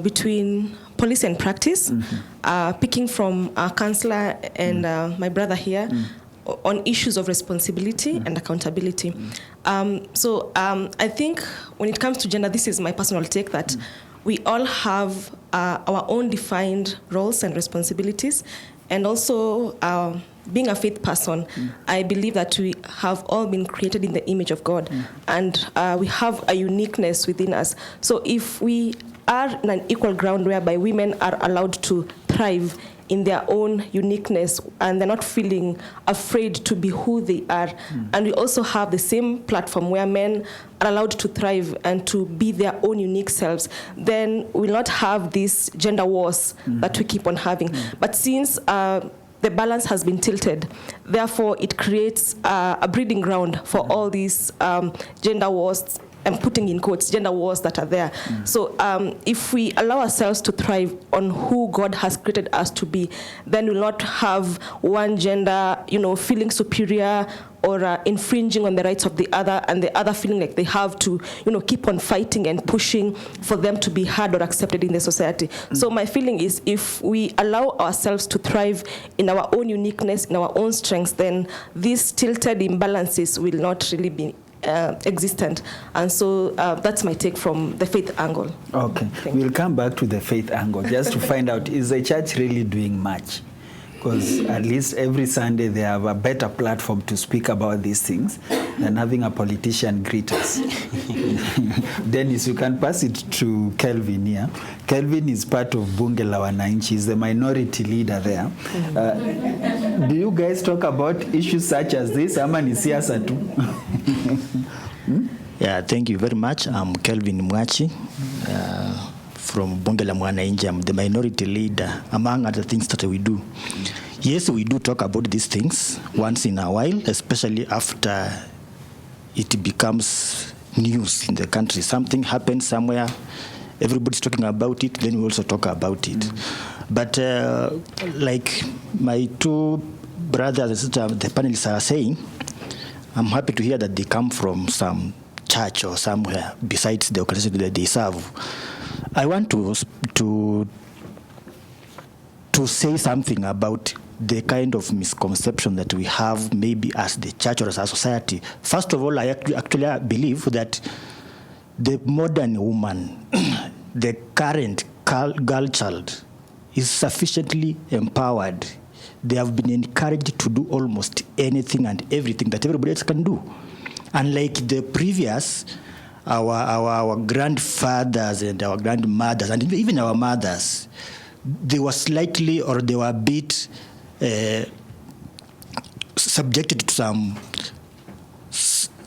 between policy and practice, picking from our counselor and my brother here on issues of responsibility and accountability. So I think when it comes to gender, this is my personal take, that we all have our own defined roles and responsibilities, and also being a faith person, I believe that we have all been created in the image of God, and we have a uniqueness within us. So if we are in an equal ground whereby women are allowed to thrive in their own uniqueness, and they're not feeling afraid to be who they are, and we also have the same platform where men are allowed to thrive and to be their own unique selves, then we'll not have these gender wars that we keep on having. But since the balance has been tilted, therefore it creates a breeding ground for all these gender wars, and putting in quotes, gender wars that are there. So if we allow ourselves to thrive on who God has created us to be, then we'll not have one gender, feeling superior or infringing on the rights of the other, and the other feeling like they have to, keep on fighting and pushing for them to be heard or accepted in the society. So my feeling is, if we allow ourselves to thrive in our own uniqueness, in our own strengths, then these tilted imbalances will not really be existent. And so that's my take from the faith angle. Okay, we'll come back to the faith angle just to find out, is the church really doing much? Because at least every Sunday they have a better platform to speak about these things than having a politician greet us. Dennis, you can pass it to Kelvin here. Kelvin is part of Bunge la Wananchi. He's the minority leader there. Do you guys talk about issues such as this? Ama ni siasa tu? Yeah, thank you very much. I'm Kelvin Mwachi. From Bunge la Mwananchi. I'm the minority leader, among other things that we do. Yes, we do talk about these things once in a while, especially after it becomes news in the country. Something happens somewhere, everybody's talking about it, then we also talk about it. But like my two brothers, the panelists are saying, I'm happy to hear that they come from some church or somewhere besides the organization that they serve. I want to say something about the kind of misconception that we have, maybe as the church or as a society. First of all, I actually believe that the modern woman, the current girl child, is sufficiently empowered. They have been encouraged to do almost anything and everything that everybody else can do. Unlike the previous, our grandfathers and our grandmothers and even our mothers, they were slightly, or they were a bit subjected to some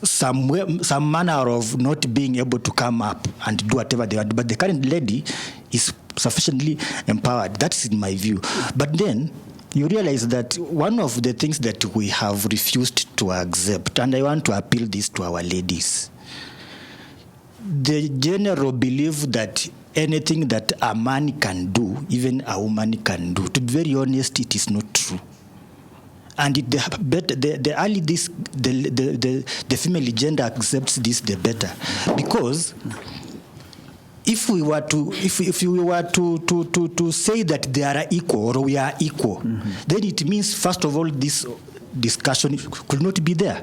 some manner of not being able to come up and do whatever they want. But the current lady is sufficiently empowered. That's in my view. But then you realize that one of the things that we have refused to accept, and I want to appeal this to our ladies, the general belief that anything that a man can do, even a woman can do, to be very honest, it is not true. And the early this the female gender accepts this, the better, because if we were to say that they are equal or we are equal, then it means first of all this discussion could not be there,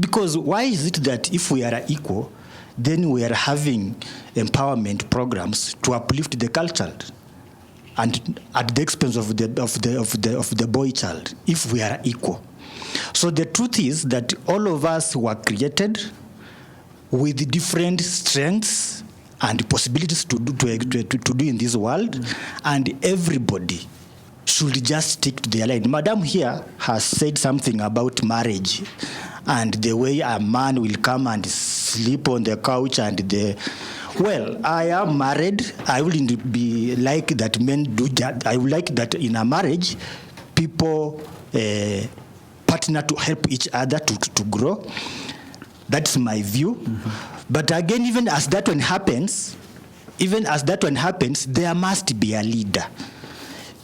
because why is it that if we are equal, then we are having empowerment programs to uplift the girl child, and at the expense of the boy child, if we are equal? So the truth is that all of us were created with different strengths and possibilities to do in this world, and everybody should just stick to their line. Madam here has said something about marriage and the way a man will come and sleep on the couch and well, I am married. I wouldn't be like that men do that. I would like that in a marriage, people partner to help each other to grow. That's my view. But again, even as that one happens, there must be a leader.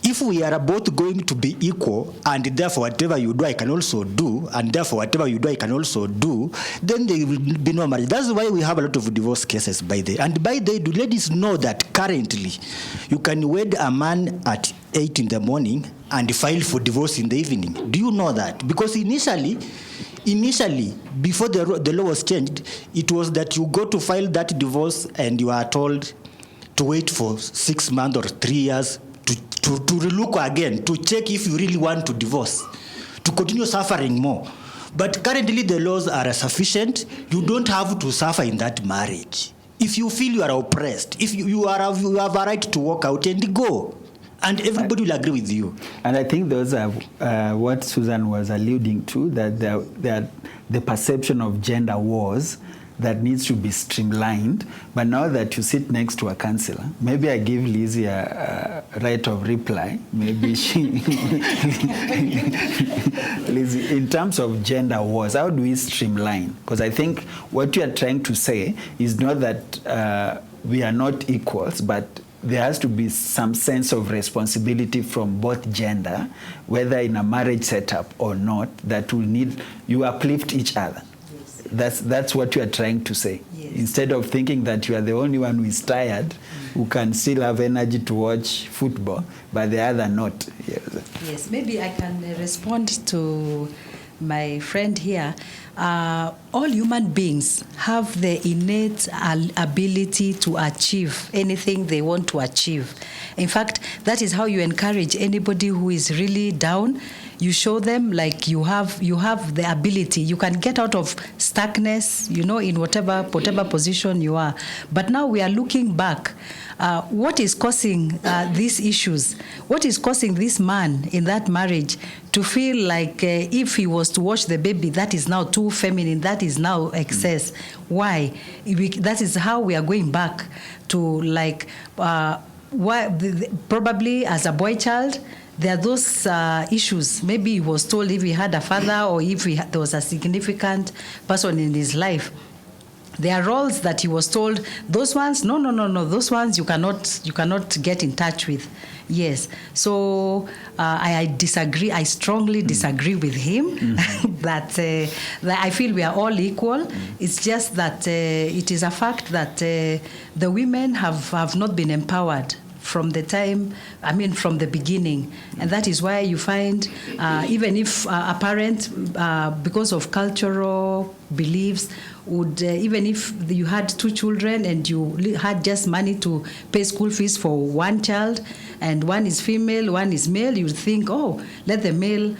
If we are both going to be equal, and therefore whatever you do I can also do, and therefore whatever you do I can also do, then there will be no marriage. That's why we have a lot of divorce cases And by the way, do ladies know that currently you can wed a man at 8 in the morning and file for divorce in the evening? Do you know that? Because initially, before the law was changed, it was that you go to file that divorce and you are told to wait for 6 months or 3 years to relook again, to check if you really want to divorce, to continue suffering more. But currently the laws are sufficient. You don't have to suffer in that marriage. If you feel you are oppressed, if you have a right to walk out and go, and everybody will agree with you. And I think those are what Susan was alluding to, that the perception of gender wars that needs to be streamlined. But now that you sit next to a counselor, maybe I give Lizzie a right of reply. Maybe she... Lizzie, in terms of gender wars, how do we streamline? Because I think what you are trying to say is not that we are not equals, but there has to be some sense of responsibility from both gender, whether in a marriage setup or not, that will need, you uplift each other. That's what you are trying to say. Yes. Instead of thinking that you are the only one who is tired, who can still have energy to watch football, but the other not. Yes, maybe I can respond to my friend here. All human beings have the innate ability to achieve anything they want to achieve. In fact, that is how you encourage anybody who is really down. You show them like you have the ability. You can get out of stuckness, in whatever position you are. But now we are looking back. What is causing these issues? What is causing this man in that marriage to feel like if he was to watch the baby, that is now too feminine, that is now excess? Why? That is how we are going back to probably as a boy child, there are those issues. Maybe he was told if he had a father or if there was a significant person in his life. There are roles that he was told, those ones, no, those ones you cannot get in touch with. Yes. So I disagree. I strongly disagree with him that I feel we are all equal. It's just that it is a fact that the women have not been empowered from the beginning. And that is why you find, even if a parent, because of cultural beliefs, would, even if you had 2 children and you had just money to pay school fees for one child, and one is female, one is male, you would think, let the male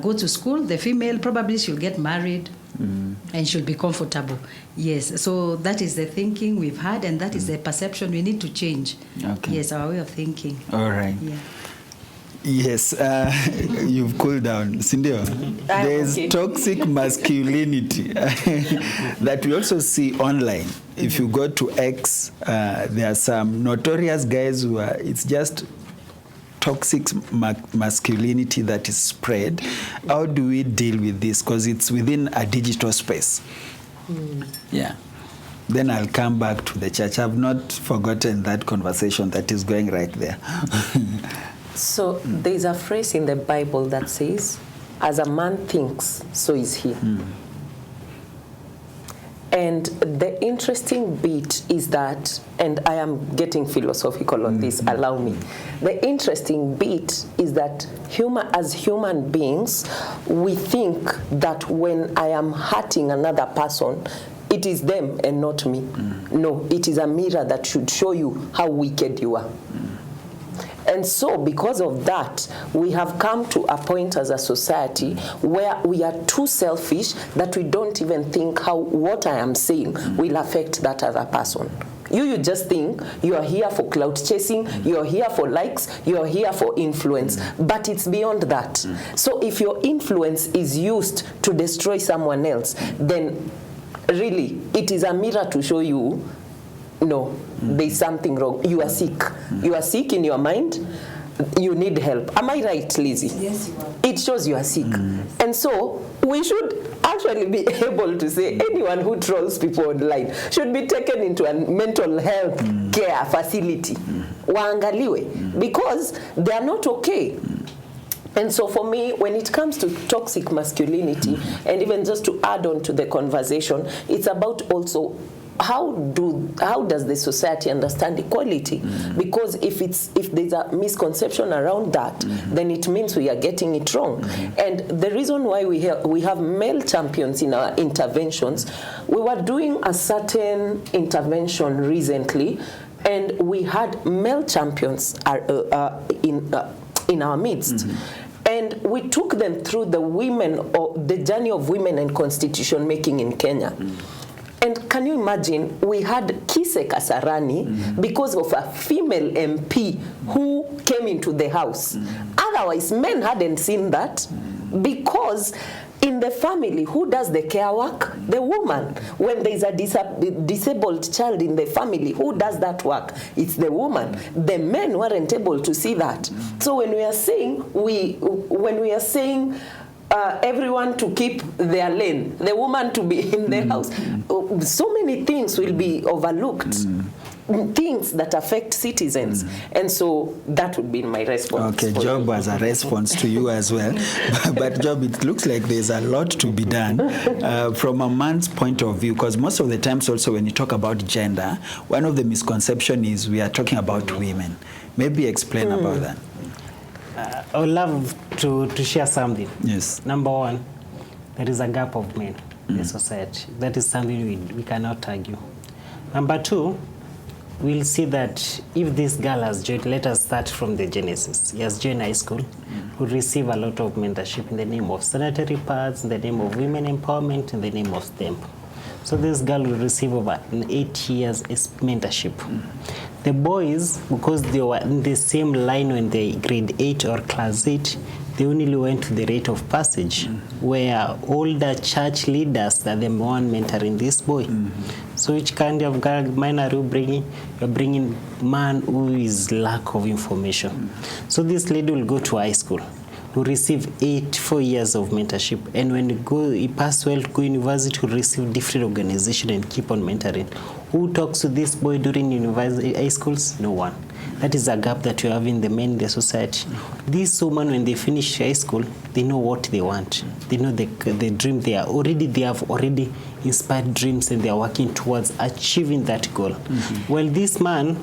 go to school, the female probably she'll get married, and she'll be comfortable. Yes, so that is the thinking we've had, and that is the perception we need to change. Okay. Yes, our way of thinking. All right. Yeah. Yes, you've cooled down. Sindio, there's toxic masculinity that we also see online. If you go to X, there are some notorious guys who are, it's just toxic masculinity that is spread. How do we deal with this? Because it's within a digital space. Yeah. Then I'll come back to the church. I've not forgotten that conversation that is going right there. So there's a phrase in the Bible that says, as a man thinks, so is he. And the interesting bit is that, and I am getting philosophical on this, allow me. The interesting bit is that as human beings, we think that when I am hurting another person, it is them and not me. No, it is a mirror that should show you how wicked you are. And so because of that, we have come to a point as a society where we are too selfish that we don't even think how what I am saying will affect that other person. You just think you are here for clout chasing, you are here for likes, you are here for influence, but it's beyond that. So if your influence is used to destroy someone else, then really it is a mirror to show you, no, there's something wrong. You are sick. You are sick in your mind. You need help. Am I right, Lizzie? Yes, you are. It shows you are sick. And so we should actually be able to say anyone who trolls people online should be taken into a mental health care facility. Waangaliwe. Because they are not okay. And so for me, when it comes to toxic masculinity, and even just to add on to the conversation, it's about also how does the society understand equality? Because if there's a misconception around that, then it means we are getting it wrong. And the reason why we have male champions in our interventions, we were doing a certain intervention recently, and we had male champions in our midst. And we took them through the journey of women and constitution making in Kenya. And can you imagine, we had Kise Kasarani because of a female MP who came into the house. Otherwise, men hadn't seen that, because in the family, who does the care work? The woman. When there's a disabled child in the family, who does that work? It's the woman. The men weren't able to see that. So when we are saying everyone to keep their lane, the woman to be in the house, so many things will be overlooked. Things that affect citizens. And so that would be my response. Okay, Job was a response to you as well. But Job, it looks like there's a lot to be done from a man's point of view, because most of the times also when you talk about gender, one of the misconceptions is we are talking about women. Maybe explain about that. I would love to share something. Yes. Number one, there is a gap of men in the society. That is something we cannot argue. Number two, we'll see that if this girl has joined, let us start from the genesis. He has joined high school, will receive a lot of mentorship in the name of sanitary pads, in the name of women empowerment, in the name of STEM. So this girl will receive over 8 years mentorship. The boys, because they were in the same line when they grade 8 or class 8, they only went to the rite of passage, where older church leaders are the one mentoring this boy. So which kind of man are you bringing? You're bringing man who is lack of information. So this lady will go to high school, will receive 4 years of mentorship, and when he pass well to go university, will receive different organization and keep on mentoring. Who talks to this boy during university, high schools? No one. That is a gap that you have in the men in the society. These women, when they finish high school, they know what they want. They know the dream. They have already inspired dreams, and they are working towards achieving that goal. Well, this man,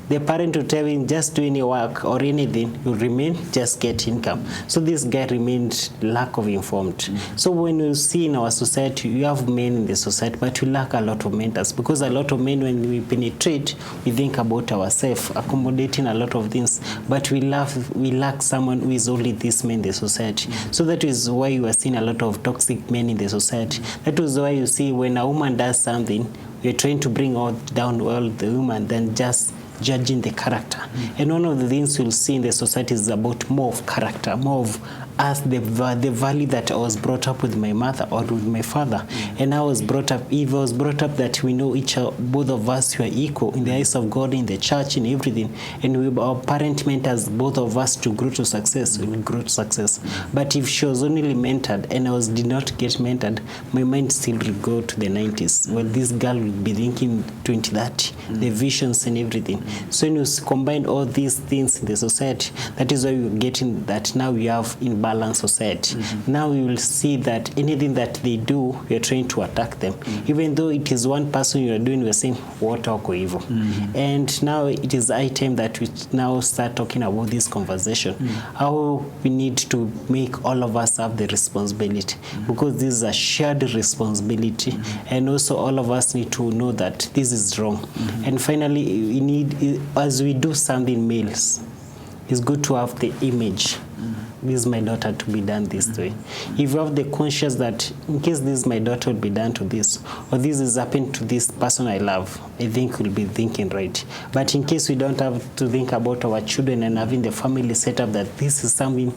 the parent will tell him, just do any work or anything, you remain, just get income. So this guy remained lack of informed. So when you see in our society, you have men in the society, but we lack a lot of mentors, because a lot of men, when we penetrate, we think about ourselves, accommodating a lot of things, but we lack someone who is only this man in the society. So that is why you are seeing a lot of toxic men in the society. That is why you see when a woman does something, we're trying to bring down all the woman, then just judging the character. And one of the things you'll see in the society is about more of character, more of us, the value that I was brought up with my mother or with my father. And I was brought up, Eve was brought up that we know both of us were equal in the eyes of God, in the church, in everything. And our parent meant us, both of us, to grow to success, we will grow to success. But if she was only mentored and I did not get mentored, my mind still will go to the 90s. Well, this girl will be thinking 2030, the visions and everything. So when you combine all these things in the society, that is why we're getting that now we have in balanced society. Now we will see that anything that they do, we are trying to attack them. Even though it is one person you are doing, we are saying, what are evil? And now it is high time that we now start talking about this conversation. How we need to make all of us have the responsibility, because this is a shared responsibility. And also all of us need to know that this is wrong. And finally, we need, as we do something males, it's good to have the image. This is my daughter to be done this way. If you have the conscience that in case this my daughter will be done to this, or this is happened to this person I love, I think we'll be thinking right. But in case we don't have to think about our children and having the family set up that this is something,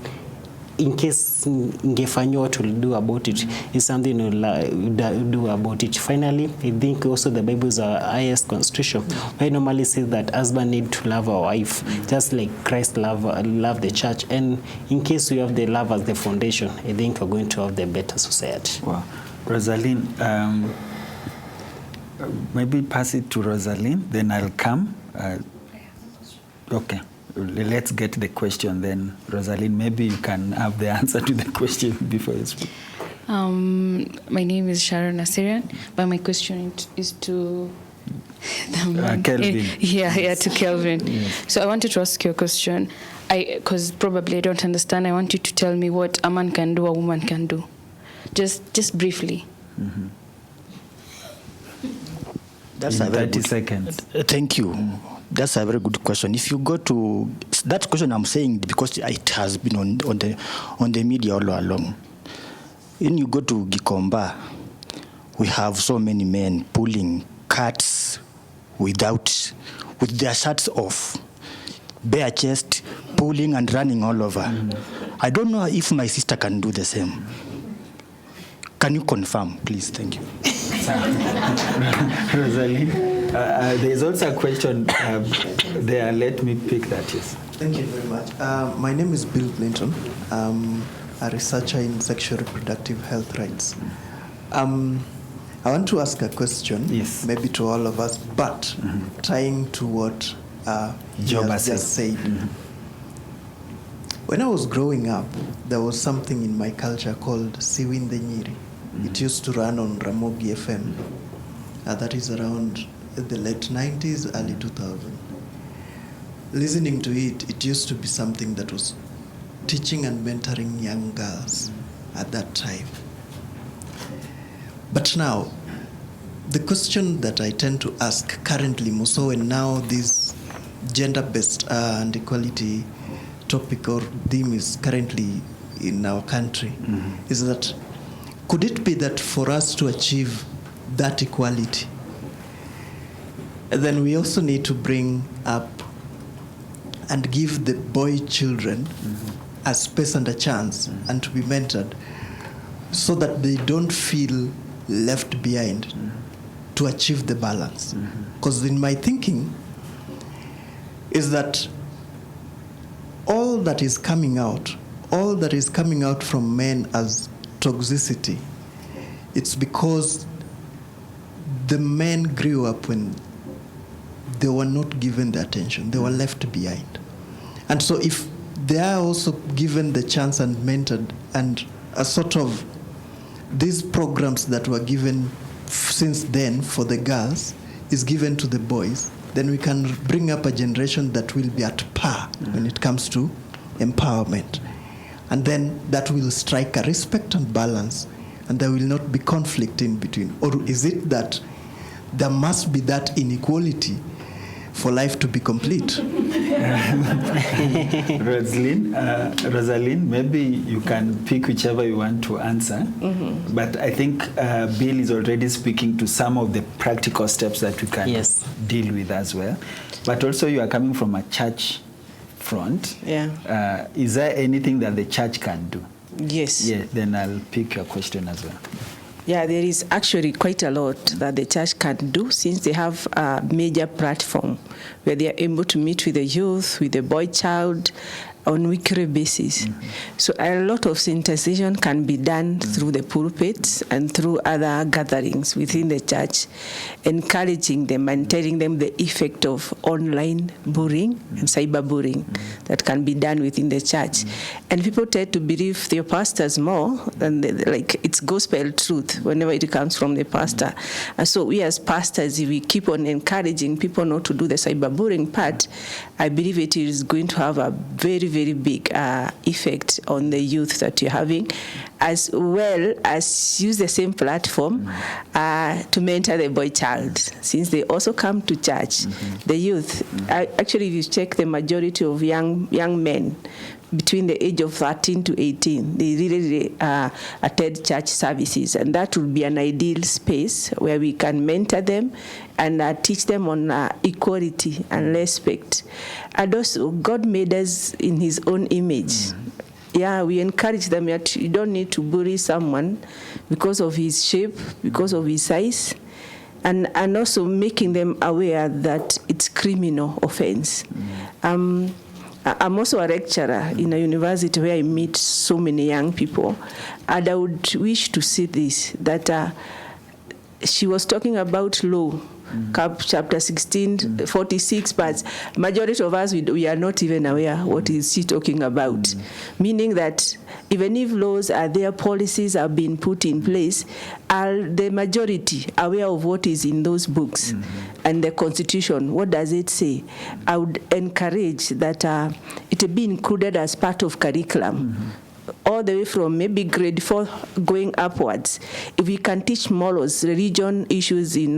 in case ingefanywa what we'll do about it, is something we'll do about it. Finally, I think also the Bible is our highest constitution. I normally say that husband need to love our wife, just like Christ love the church. And in case we have the love as the foundation, I think we're going to have the better society. Wow. Rosalind, maybe pass it to Rosalind, then I'll come. Okay. Let's get the question then. Rosalind, maybe you can have the answer to the question before you speak. My name is Sharon Assyrian, but my question is to Kelvin. Yeah, to Kelvin. Yes. So I wanted to ask you a question. Because probably I don't understand. I want you to tell me what a man can do, a woman can do. Just briefly. That's in a very 30 good, seconds. Thank you. That's a very good question. If you go to that question, I'm saying because it has been on the media all along. When you go to Gikomba, we have so many men pulling cats with their shirts off, bare chest, pulling and running all over. I don't know if my sister can do the same. Can you confirm, please? Thank you. Rosalie, there's also a question there. Let me pick that, yes. Thank you very much. My name is Bill Clinton. I'm a researcher in sexual reproductive health rights. I want to ask a question, yes, maybe to all of us, but tying to what Job has just said. When I was growing up, there was something in my culture called Siwinde Nyiri. It used to run on Ramogi FM. That is around the late 90s, early 2000s. Listening to it, it used to be something that was teaching and mentoring young girls at that time. But now, the question that I tend to ask currently, Muso, and now this gender-based and equality topic or theme is currently in our country, is that could it be that for us to achieve that equality, then we also need to bring up and give the boy children a space and a chance and to be mentored so that they don't feel left behind to achieve the balance? Because in my thinking is that all that is coming out from men as toxicity, it's because the men grew up when they were not given the attention, they were left behind. And so if they are also given the chance and mentored, and a sort of these programs that were given since then for the girls is given to the boys, then we can bring up a generation that will be at par when it comes to empowerment. And then that will strike a respect and balance, and there will not be conflict in between. Or is it that there must be that inequality for life to be complete. Rosalind, maybe you can pick whichever you want to answer. But I think Bill is already speaking to some of the practical steps that we can deal with as well. But also you are coming from a church front. Yeah. Is there anything that the church can do? Yes. Yeah, then I'll pick your question as well. Yeah, there is actually quite a lot that the church can do, since they have a major platform where they are able to meet with the youth, with the boy child, on weekly basis. So a lot of sensitization can be done through the pulpits and through other gatherings within the church, encouraging them and telling them the effect of online bullying and cyberbullying that can be done within the church. And people tend to believe their pastors more than like it's gospel truth whenever it comes from the pastor. And so we as pastors, if we keep on encouraging people not to do the cyberbullying part, I believe it is going to have a very, very big effect on the youth that you're having, as well as use the same platform to mentor the boy child, since they also come to church. The youth, actually, if you check the majority of young men between the age of 13 to 18, they really attend church services, and that would be an ideal space where we can mentor them and teach them on equality and respect. And also, God made us in His own image. Yeah, we encourage them that you don't need to bully someone because of his shape, because of his size, and also making them aware that it's criminal offense. I'm also a lecturer in a university where I meet so many young people, and I would wish to see this, that she was talking about law, chapter 16, 46 parts. Majority of us, we are not even aware what is she talking about. Meaning that even if laws are there, policies are being put in place, are the majority aware of what is in those books and the Constitution? What does it say? I would encourage that it be included as part of curriculum. All the way from maybe grade 4 going upwards. If we can teach morals, religion issues in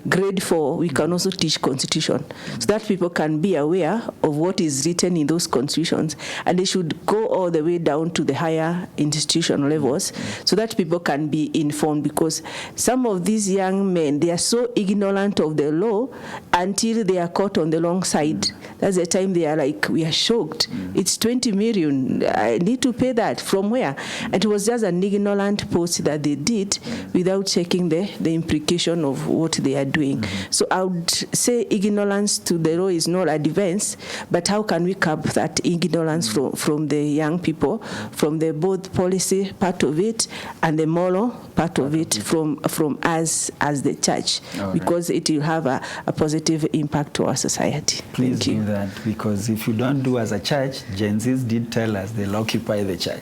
grade 4, we can also teach constitution, so that people can be aware of what is written in those constitutions, and they should go all the way down to the higher institution levels, so that people can be informed, because some of these young men, they are so ignorant of the law until they are caught on the wrong side. That's the time they are like, we are shocked. It's 20 million. I need to pay that. From where? And it was just an ignorant post that they did without checking the implication of what they are doing. So I would say ignorance to the law is not a defense, but how can we curb that ignorance from the young people, from the both policy part of it and the moral part of it, from us as the church, because it will have a positive impact to our society. Please do that, because if you don't do as a church, Gen Zs did tell us they'll occupy the church.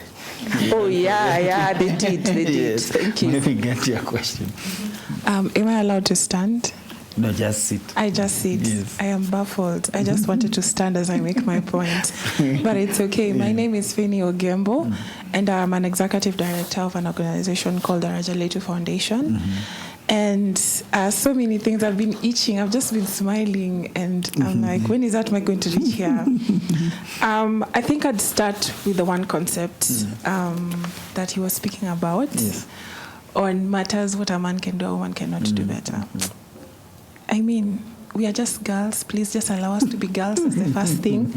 Oh, yeah, they did. Yes. Thank you. Maybe get your question. Am I allowed to stand? No, just sit. I just sit. Yes. I am baffled. I just wanted to stand as I make my point. But it's okay. My name is Feni Ogembo, and I'm an executive director of an organization called the Rajaletu Foundation. And so many things have been itching. I've just been smiling, and I'm like, when is that going to reach here? I think I'd start with the one concept that he was speaking about on matters what a man can do, a woman cannot do better. I mean, we are just girls. Please just allow us to be girls as the first thing.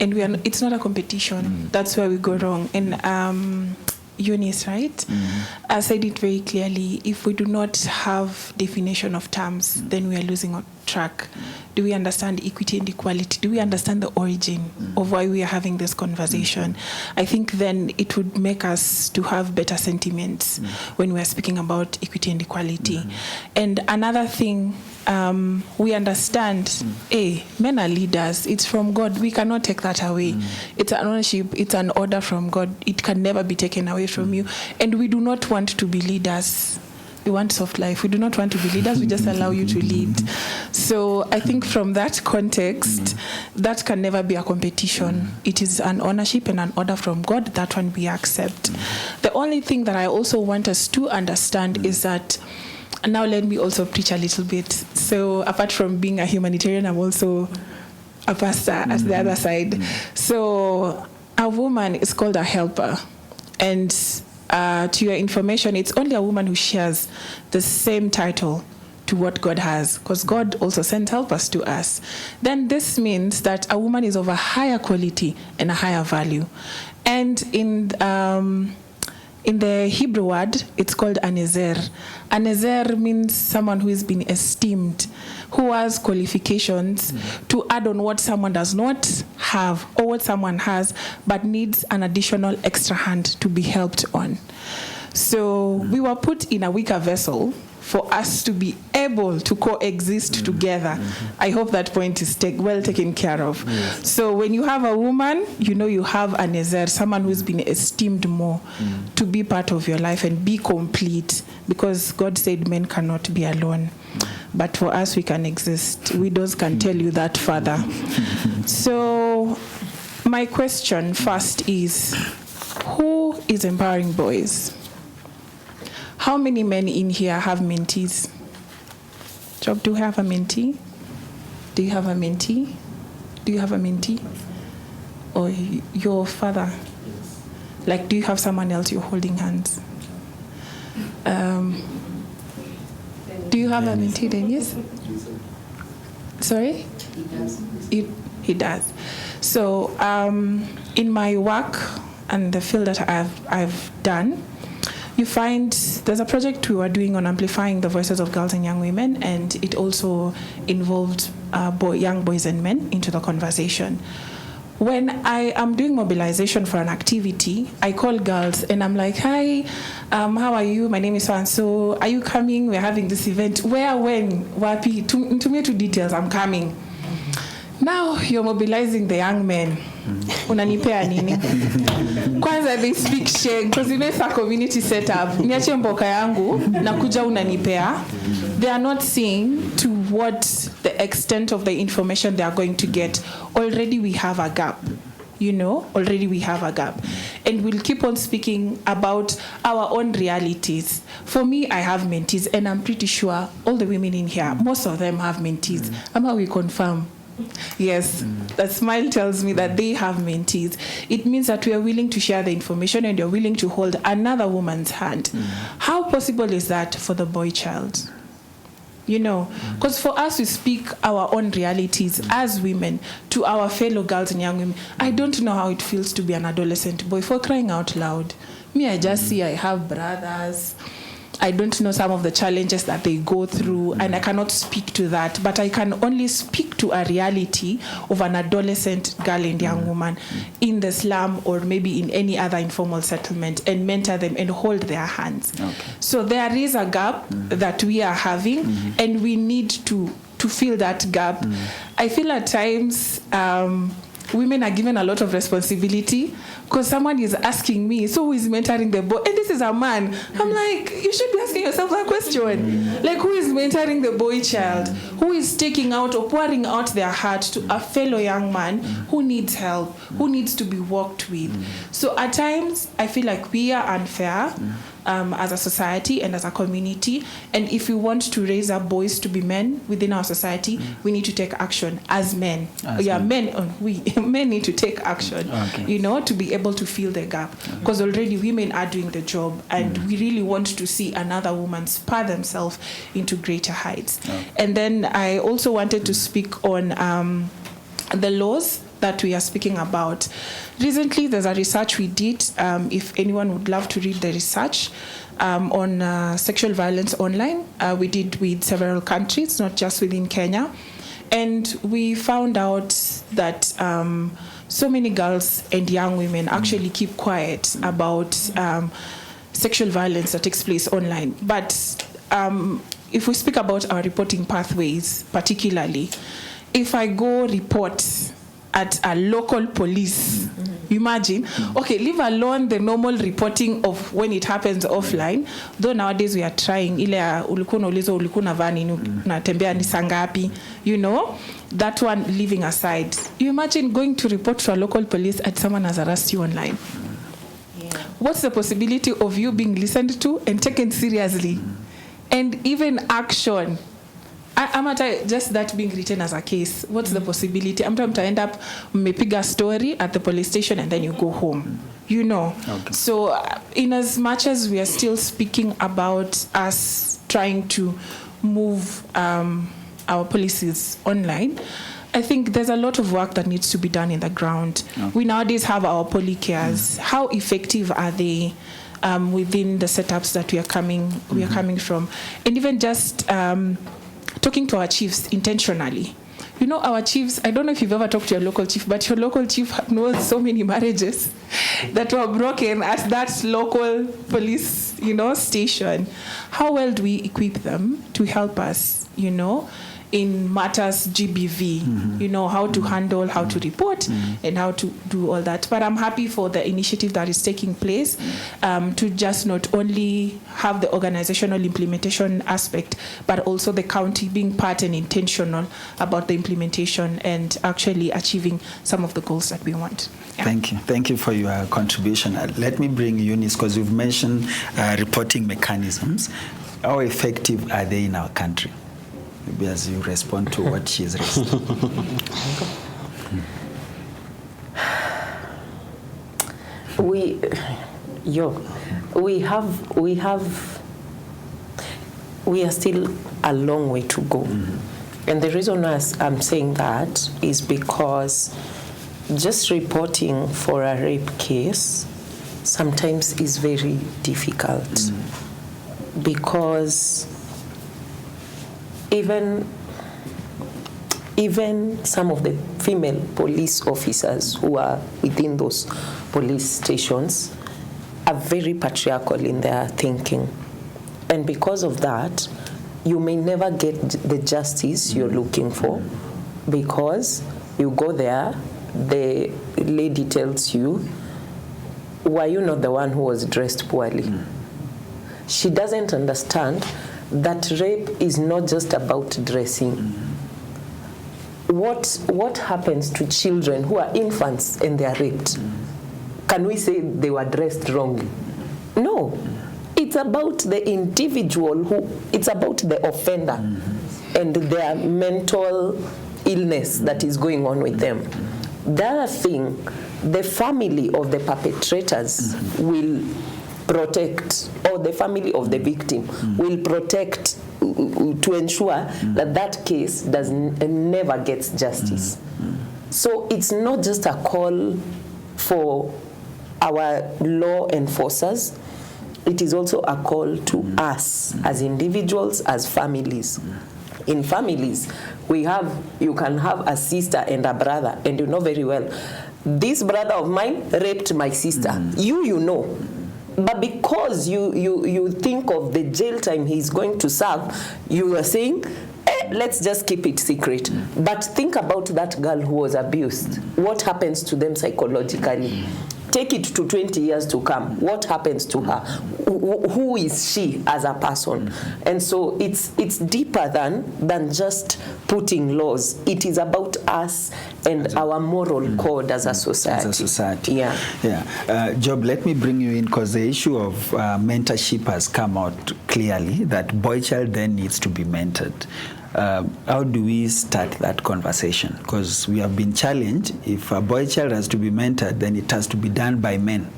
And it's not a competition. That's where we go wrong. And Eunice, right? I said it very clearly. If we do not have definition of terms, then we are losing our track. Do we understand equity and equality? Do we understand the origin of why we are having this conversation? I think then it would make us to have better sentiments when we are speaking about equity and equality. And another thing, we understand, men are leaders. It's from God. We cannot take that away. It's an ownership. It's an order from God. It can never be taken away from you. And we do not want to be leaders. We want soft life. We do not want to be leaders. We just allow you to lead. So I think from that context, that can never be a competition. It is an ownership and an order from God. That one we accept. The only thing that I also want us to understand is that now let me also preach a little bit. So apart from being a humanitarian, I'm also a pastor at the other side. So a woman is called a helper. And to your information, it's only a woman who shares the same title to what God has, because God also sent helpers to us. Then this means that a woman is of a higher quality and a higher value. And in the Hebrew word, it's called anezer. Anezer means someone who has been esteemed, who has qualifications to add on what someone does not have or what someone has, but needs an additional extra hand to be helped on. So we were put in a weaker vessel for us to be able to coexist together. I hope that point is well taken care of. Yes. So when you have a woman, you have an ezer, someone who's been esteemed more to be part of your life and be complete, because God said men cannot be alone. But for us, we can exist. Widows can tell you that further. So my question first is, who is empowering boys? How many men in here have mentees? Job, do you have a mentee? Do you have a mentee? Do you have a mentee? Or your father? Like, do you have someone else you're holding hands? Do you have a mentee then? Yes? Sorry? He does. So in my work and the field that I've done, you find there's a project we were doing on amplifying the voices of girls and young women, and it also involved young boys and men into the conversation. When I am doing mobilization for an activity, I call girls and I'm like, hi, how are you? My name is so-and-so. Are you coming? We're having this event. Where, when, wapi? To me, 2 details, I'm coming. Now you're mobilizing the young men. Unanipea nini? Kwanza they speak sheng, because it's a community setup. Niache mboka yangu, nakuja unanipea. They are not seeing to what the extent of the information they are going to get. Already we have a gap. Already we have a gap. And we'll keep on speaking about our own realities. For me, I have mentees, and I'm pretty sure all the women in here, most of them have mentees. How we confirm? Yes, that smile tells me that they have mentees. It means that we are willing to share the information and you're willing to hold another woman's hand. How possible is that for the boy child? Because for us, we speak our own realities as women to our fellow girls and young women. I don't know how it feels to be an adolescent boy, for crying out loud. Me, I just see I have brothers. I don't know some of the challenges that they go through, and I cannot speak to that, but I can only speak to a reality of an adolescent girl and young woman in the slum or maybe in any other informal settlement, and mentor them and hold their hands. Okay. So there is a gap that we are having, and we need to fill that gap. I feel at times women are given a lot of responsibility, because someone is asking me, so who is mentoring the boy? And this is a man. I'm like, you should be asking yourself that question. Like, who is mentoring the boy child? Who is taking out or pouring out their heart to a fellow young man who needs help, who needs to be worked with? So at times, I feel like we are unfair as a society and as a community. And if we want to raise up boys to be men within our society, we need to take action as men. Men need to take action, to be able to fill the gap. Because already women are doing the job, and we really want to see another woman spur themselves into greater heights. And then I also wanted to speak on the laws that we are speaking about. Recently, there's a research we did, if anyone would love to read the research, on sexual violence online. We did with several countries, not just within Kenya. And we found out that so many girls and young women actually keep quiet about sexual violence that takes place online. But if we speak about our reporting pathways, particularly, if I go report at a local police, imagine, okay, leave alone the normal reporting of when it happens offline, though nowadays we are trying, ile ulikuwa unauliza ulikuwa unavaa nini, unatembea ni saa ngapi, that one leaving aside. You imagine going to report to a local police and someone has harassed you online. What's the possibility of you being listened to and taken seriously? and even action. I'm just that being written as a case. What's the possibility? I'm trying to end up a story at the police station and then you go home. You know. Okay. So in as much as we are still speaking about us trying to move our policies online, I think there's a lot of work that needs to be done in the ground. Okay. We nowadays have our polycares. How effective are they within the setups that we are coming from? And even just talking to our chiefs intentionally. You know, our chiefs, I don't know if you've ever talked to your local chief, but your local chief knows so many marriages that were broken at that local police, station. How well do we equip them to help us, in matters GBV, how to handle, how to report, and how to do all that. But I'm happy for the initiative that is taking place to just not only have the organizational implementation aspect, but also the county being part and intentional about the implementation and actually achieving some of the goals that we want. Yeah. Thank you. Thank you for your contribution. Let me bring Eunice, because you've mentioned reporting mechanisms. How effective are they in our country? Maybe as you respond to what she's raised. We are still a long way to go. And the reason I'm saying that is because just reporting for a rape case sometimes is very difficult because even some of the female police officers who are within those police stations are very patriarchal in their thinking. And because of that, you may never get the justice you're looking for, because you go there, the lady tells you, were you not the one who was dressed poorly? She doesn't understand that rape is not just about dressing. What happens to children who are infants and they are raped? Can we say they were dressed wrongly? No. It's about the individual it's about the offender and their mental illness that is going on with them. The other thing, the family of the perpetrators will protect, or the family of the victim will protect to ensure that case never gets justice. So it's not just a call for our law enforcers, it is also a call to us as individuals, as families. In families, you can have a sister and a brother, and you know very well, this brother of mine raped my sister. You know. But because you think of the jail time he's going to serve, you are saying, let's just keep it secret. But think about that girl who was abused. What happens to them psychologically? Take it to 20 years to come. What happens to her? Who is she as a person? And so it's deeper than just putting laws. It is about us and our moral code as a society. As a society. Yeah. Job, let me bring you in, because the issue of mentorship has come out clearly, that boy child then needs to be mentored. How do we start that conversation? Because we have been challenged, if a boy child has to be mentored, then it has to be done by men.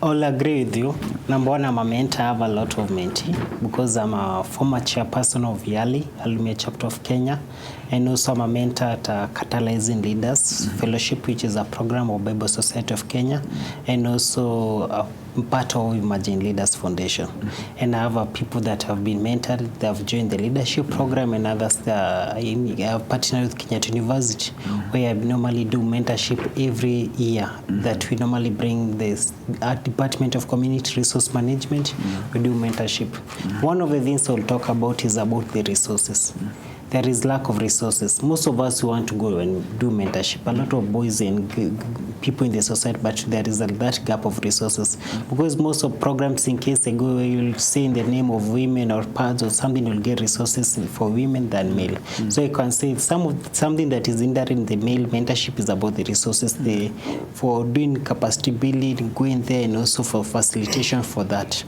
I'll agree with you. Number one, I'm a mentor. I have a lot of mentee because I'm a former chairperson of YALI, Alumni Chapter of Kenya. And also I'm a mentor at Catalyzing Leaders Fellowship, which is a program of Bible Society of Kenya. And also part of Emerging Leaders Foundation. And I have people that have been mentored, they have joined the leadership program, and others that are partnered with Kenyatta University, where I normally do mentorship every year, that we normally bring this Department of Community Resource Management, we do mentorship. One of the things I'll talk about is about the resources. There is lack of resources. Most of us want to go and do mentorship. A lot of boys and people in the society, but there is that gap of resources. Because most of programs, in case they go, you'll say in the name of women or pads or something, you'll get resources for women than male. So you can say something that is hindering the male mentorship is about the resources for doing capacity building, going there, and also for facilitation for that.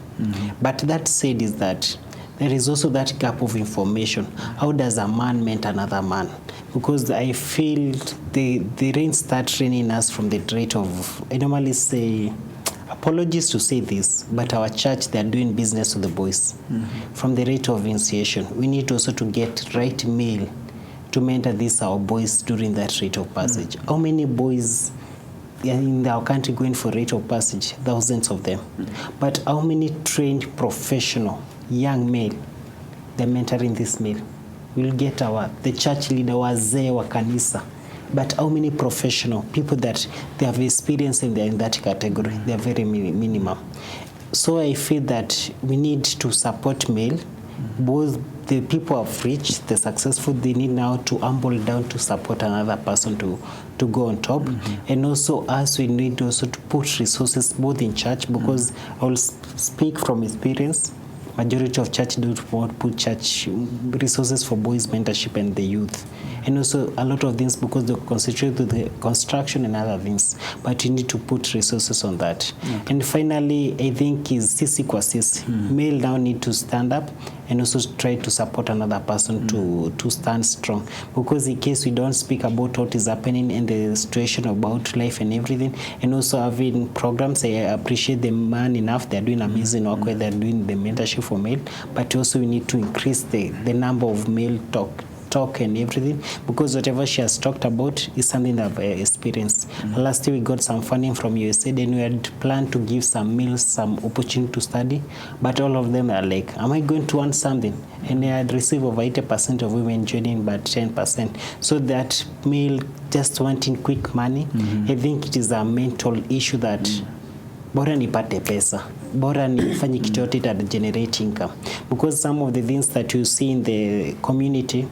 But that said is that there is also that gap of information. How does a man meet another man? Because I feel they didn't start training us from the rate of, I normally say, apologies to say this, but our church, they're doing business with the boys. From the rate of initiation. We need also to get right male to mentor these our boys during that rite of passage. How many boys in our country going for rite of passage? Thousands of them. But how many trained professional young male they're mentoring this male? We'll get the church leader, wazee wa kanisa. But how many professional people that they have experience in that category? They are very minimum. So I feel that we need to support male. Both the people of rich, the successful, they need now to humble down to support another person to go on top. And also us, we need also to put resources both in church, because I will speak from experience. Majority of church do not put church resources for boys mentorship and the youth. And also a lot of things because they concentrate with the construction and other things. But you need to put resources on that. And finally, I think is sisi kwa sisi. Male now need to stand up and also try to support another person to stand strong. Because in case we don't speak about what is happening in the situation about life and everything, and also having programs, I appreciate the man enough. They're doing amazing work where they're doing the mentorship for male, but also we need to increase the number of male talk and everything, because whatever she has talked about is something that I've experienced. Last year we got some funding from USA, and we had planned to give some males some opportunity to study, but all of them are like, am I going to want something? And they had received over 80% of women joining, but 10%. So that male just wanting quick money, I think it is a mental issue that bora nipate pesa, bora nifanye kitu yote that generate income. Because some of the things that you see in the community,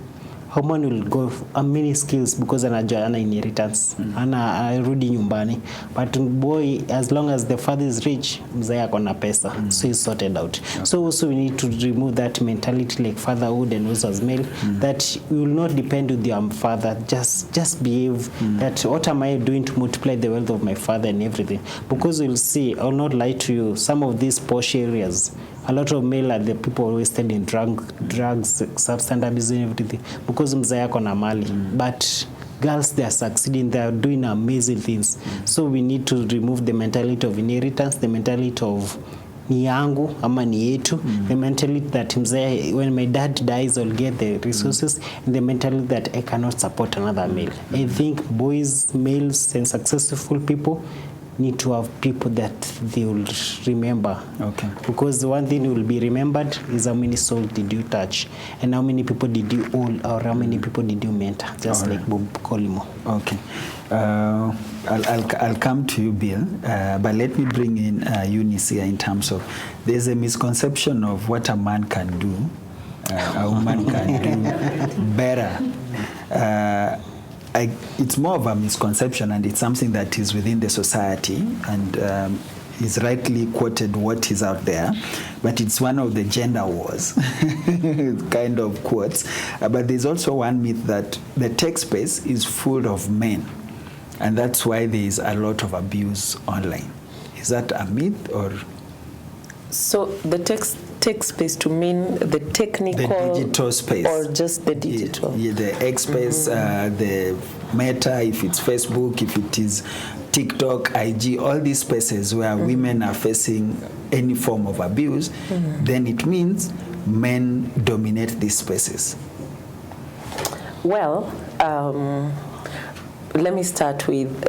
how man will go many skills because anajua ana inheritance, ana rudi nyumbani, but boy, as long as the father is rich, mzee ako na pesa, so he's sorted out. So also we need to remove that mentality like fatherhood and also as male, that you will not depend on your father, just behave that what am I doing to multiply the wealth of my father and everything. Because you'll see, I'll not lie to you, some of these posh areas, a lot of male are the people wasted in drugs, substance abuse and everything, because mzee yako na mali. But girls, they are succeeding, they are doing amazing things. So we need to remove the mentality of inheritance, the mentality of ni yangu ama ni yetu, the mentality that mzee, when my dad dies, I'll get the resources, and the mentality that I cannot support another male. I think boys, males, and successful people need to have people that they will remember. Okay. Because the one thing will be remembered is how many souls did you touch, and how many people did you own, or how many people did you mentor, just like Bob Colimo. Okay. I'll come to you, Bill, but let me bring in Eunice here in terms of, there's a misconception of what a man can do, a woman can do better. It's more of a misconception, and it's something that is within the society, and is rightly quoted what is out there, but it's one of the gender wars kind of quotes. But there's also one myth that the tech space is full of men, and that's why there is a lot of abuse online. Is that a myth, or? So the tech space to mean the technical, the digital space, or just the digital? Yeah, the X space, the Meta, if it's Facebook, if it is TikTok, IG, all these spaces where women are facing any form of abuse, then it means men dominate these spaces. Well, let me start with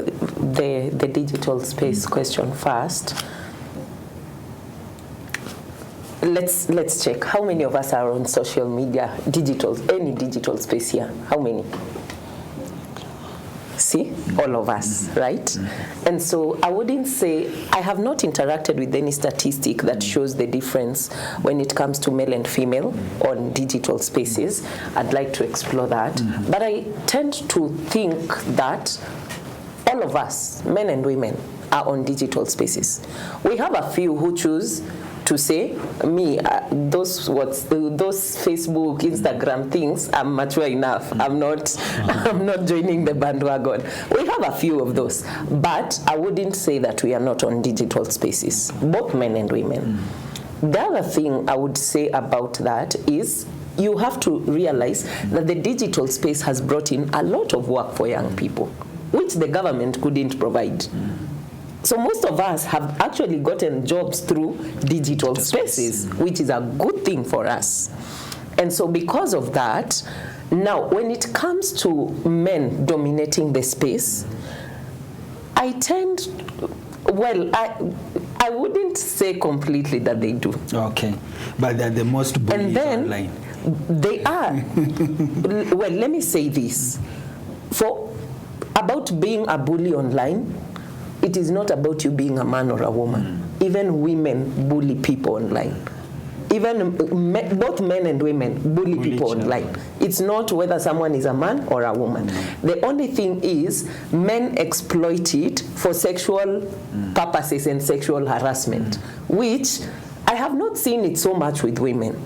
the digital space question first. Let's check. How many of us are on social media, any digital space here? How many? See, all of us, right? And so I wouldn't say, I have not interacted with any statistic that shows the difference when it comes to male and female on digital spaces. I'd like to explore that. But I tend to think that all of us, men and women, are on digital spaces. We have a few who choose to say, me, those Facebook, Instagram things, I'm mature enough. I'm not joining the bandwagon. We have a few of those, but I wouldn't say that we are not on digital spaces, both men and women. The other thing I would say about that is you have to realize that the digital space has brought in a lot of work for young people, which the government couldn't provide. So most of us have actually gotten jobs through digital spaces, which is a good thing for us. And so because of that, now when it comes to men dominating the space, I tend, well, I wouldn't say completely that they do. Okay, but they're the most bullied online. They are. Well, let me say this. About being a bully online, it is not about you being a man or a woman. Even women bully people online. Even both men and women bully people online. It's not whether someone is a man or a woman. The only thing is men exploit it for sexual purposes and sexual harassment, which I have not seen it so much with women.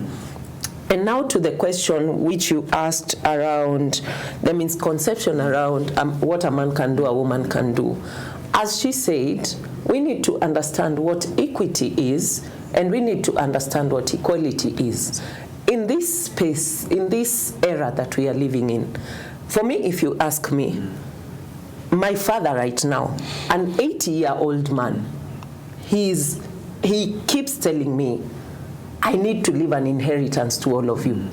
And now to the question which you asked around the misconception around what a man can do, a woman can do. As she said, we need to understand what equity is, and we need to understand what equality is. In this space, in this era that we are living in, for me, if you ask me, my father right now, an 80-year-old man, he keeps telling me, I need to leave an inheritance to all of you.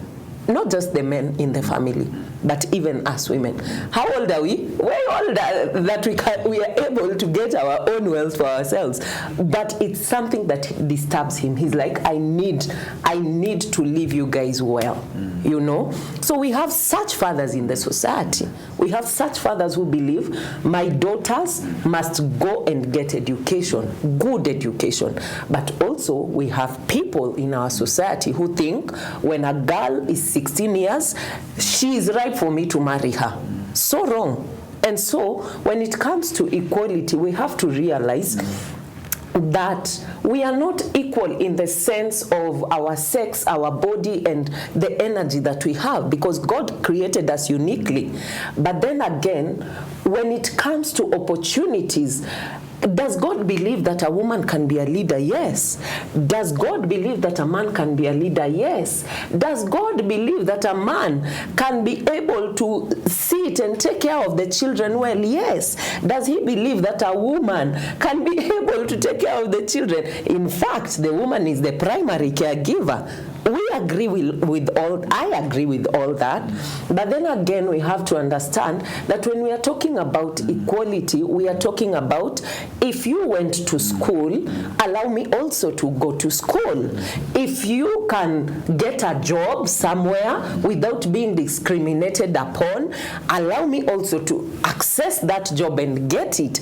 Not just the men in the family, but even us women. How old are we? We're older that we are able to get our own wealth for ourselves. But it's something that disturbs him. He's like, I need to leave you guys well, you know? So we have such fathers in the society. We have such fathers who believe my daughters must go and get education, good education. But also we have people in our society who think when a girl is 16 years, she is right for me to marry her. So wrong. And so when it comes to equality, we have to realize that we are not equal in the sense of our sex, our body, and the energy that we have, because God created us uniquely. But then again, when it comes to opportunities, does God believe that a woman can be a leader? Yes. Does God believe that a man can be a leader? Yes. Does God believe that a man can be able to sit and take care of the children well? Yes. Does he believe that a woman can be able to take care of the children? In fact, the woman is the primary caregiver. I agree with all that. But then again, we have to understand that when we are talking about equality, we are talking about, if you went to school, allow me also to go to school. If you can get a job somewhere without being discriminated upon, allow me also to access that job and get it.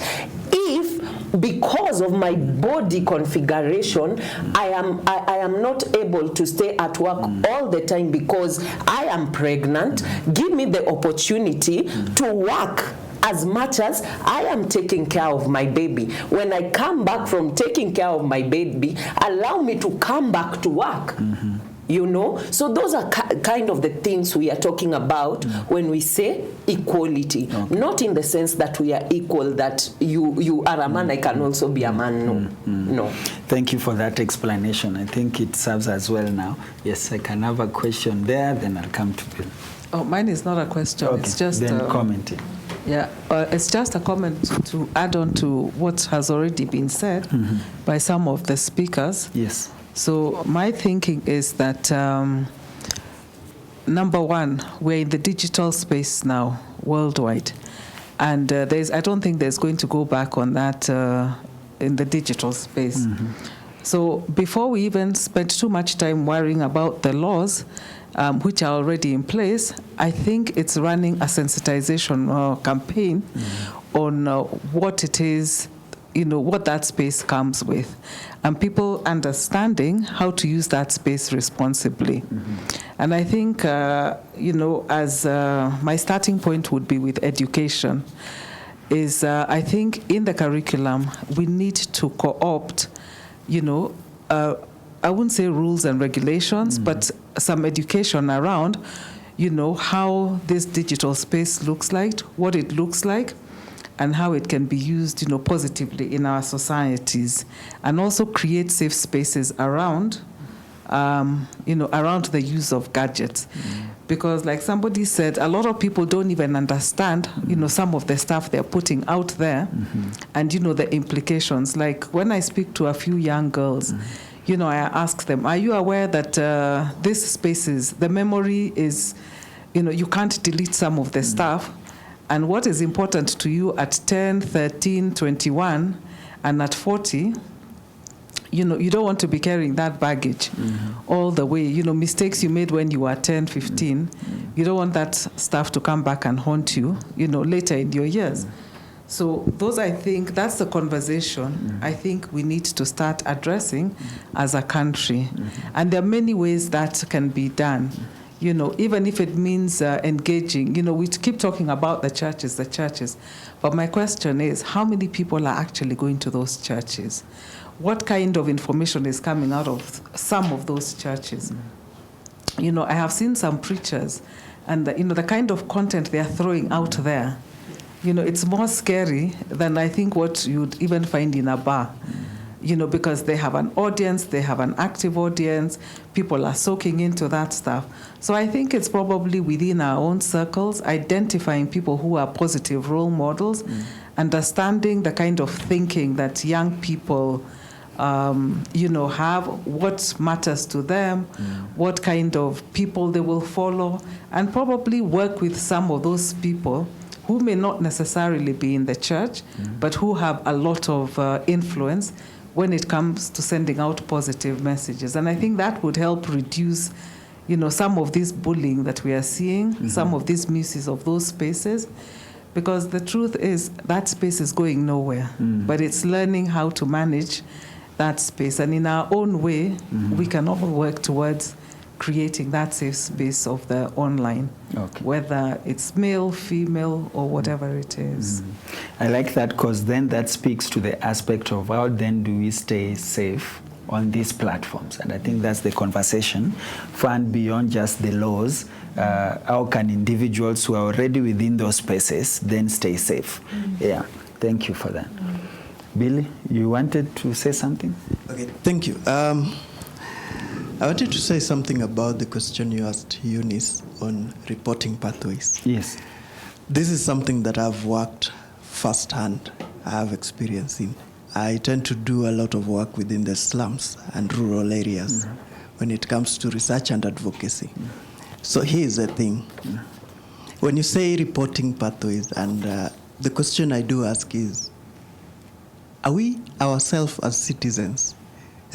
If because of my body configuration, I am not able to stay at work all the time because I am pregnant, give me the opportunity to work as much as I am taking care of my baby. When I come back from taking care of my baby, allow me to come back to work. You know, so those are kind of the things we are talking about when we say equality. Not in the sense that we are equal, that you are a man, I can also be a man. No. Thank you for that explanation. I think it serves as well now. Yes, I can have a question there, then I'll come to Bill. Oh, mine is not a question. Okay. It's just then commenting. Yeah, it's just a comment to add on to what has already been said by some of the speakers. Yes. So my thinking is that, number one, we're in the digital space now, worldwide. And I don't think there's going to go back on that in the digital space. So before we even spend too much time worrying about the laws, which are already in place, I think it's running a sensitization campaign on what it is, what that space comes with, and people understanding how to use that space responsibly. And I think, as my starting point would be with education, is I think in the curriculum, we need to co-opt, I wouldn't say rules and regulations, but some education around, how this digital space looks like, what it looks like, and how it can be used, positively in our societies, and also create safe spaces around, around the use of gadgets. Because like somebody said, a lot of people don't even understand, some of the stuff they're putting out there and, the implications. Like when I speak to a few young girls, I ask them, are you aware that this spaces, the memory is, you can't delete some of the stuff. And what is important to you at 10, 13, 21, and at 40, you don't want to be carrying that baggage all the way. Mistakes you made when you were 10, 15, you don't want that stuff to come back and haunt you, later in your years. So I think that's the conversation I think we need to start addressing as a country. And there are many ways that can be done. Even if it means engaging, we keep talking about the churches. But my question is, how many people are actually going to those churches? What kind of information is coming out of some of those churches? I have seen some preachers, and the kind of content they are throwing out there, it's more scary than I think what you'd even find in a bar. Because they have an audience, they have an active audience, people are soaking into that stuff. So I think it's probably within our own circles, identifying people who are positive role models, understanding the kind of thinking that young people have, what matters to them, what kind of people they will follow, and probably work with some of those people who may not necessarily be in the church, but who have a lot of influence when it comes to sending out positive messages. And I think that would help reduce, some of this bullying that we are seeing, some of these misuse of those spaces, because the truth is that space is going nowhere, but it's learning how to manage that space. And in our own way, we can all work towards creating that safe space of the online, whether it's male, female, or whatever it is. I like that, because then that speaks to the aspect of how then do we stay safe on these platforms. And I think that's the conversation, far and beyond just the laws. How can individuals who are already within those spaces then stay safe? Yeah, thank you for that. Billy, you wanted to say something? Okay, thank you. I wanted to say something about the question you asked Eunice on reporting pathways. Yes. This is something that I've worked firsthand, I have experience in. I tend to do a lot of work within the slums and rural areas when it comes to research and advocacy. So here's the thing. When you say reporting pathways, and the question I do ask is, are we ourselves as citizens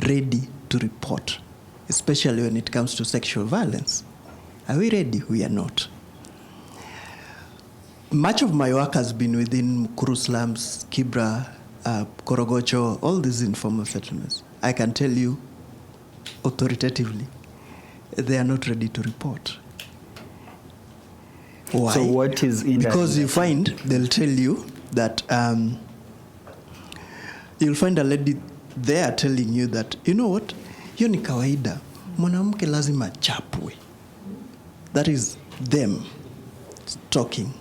ready to report, especially when it comes to sexual violence? Are we ready? We are not. Much of my work has been within Mukuru slums, Kibra, Korogocho, all these informal settlements. I can tell you authoritatively, they are not ready to report. Why? So what is in Because you find, they'll tell you that you'll find a lady there telling you that, you know what, hiyo ni kawaida, mwanamke lazima chapwe. That is them talking.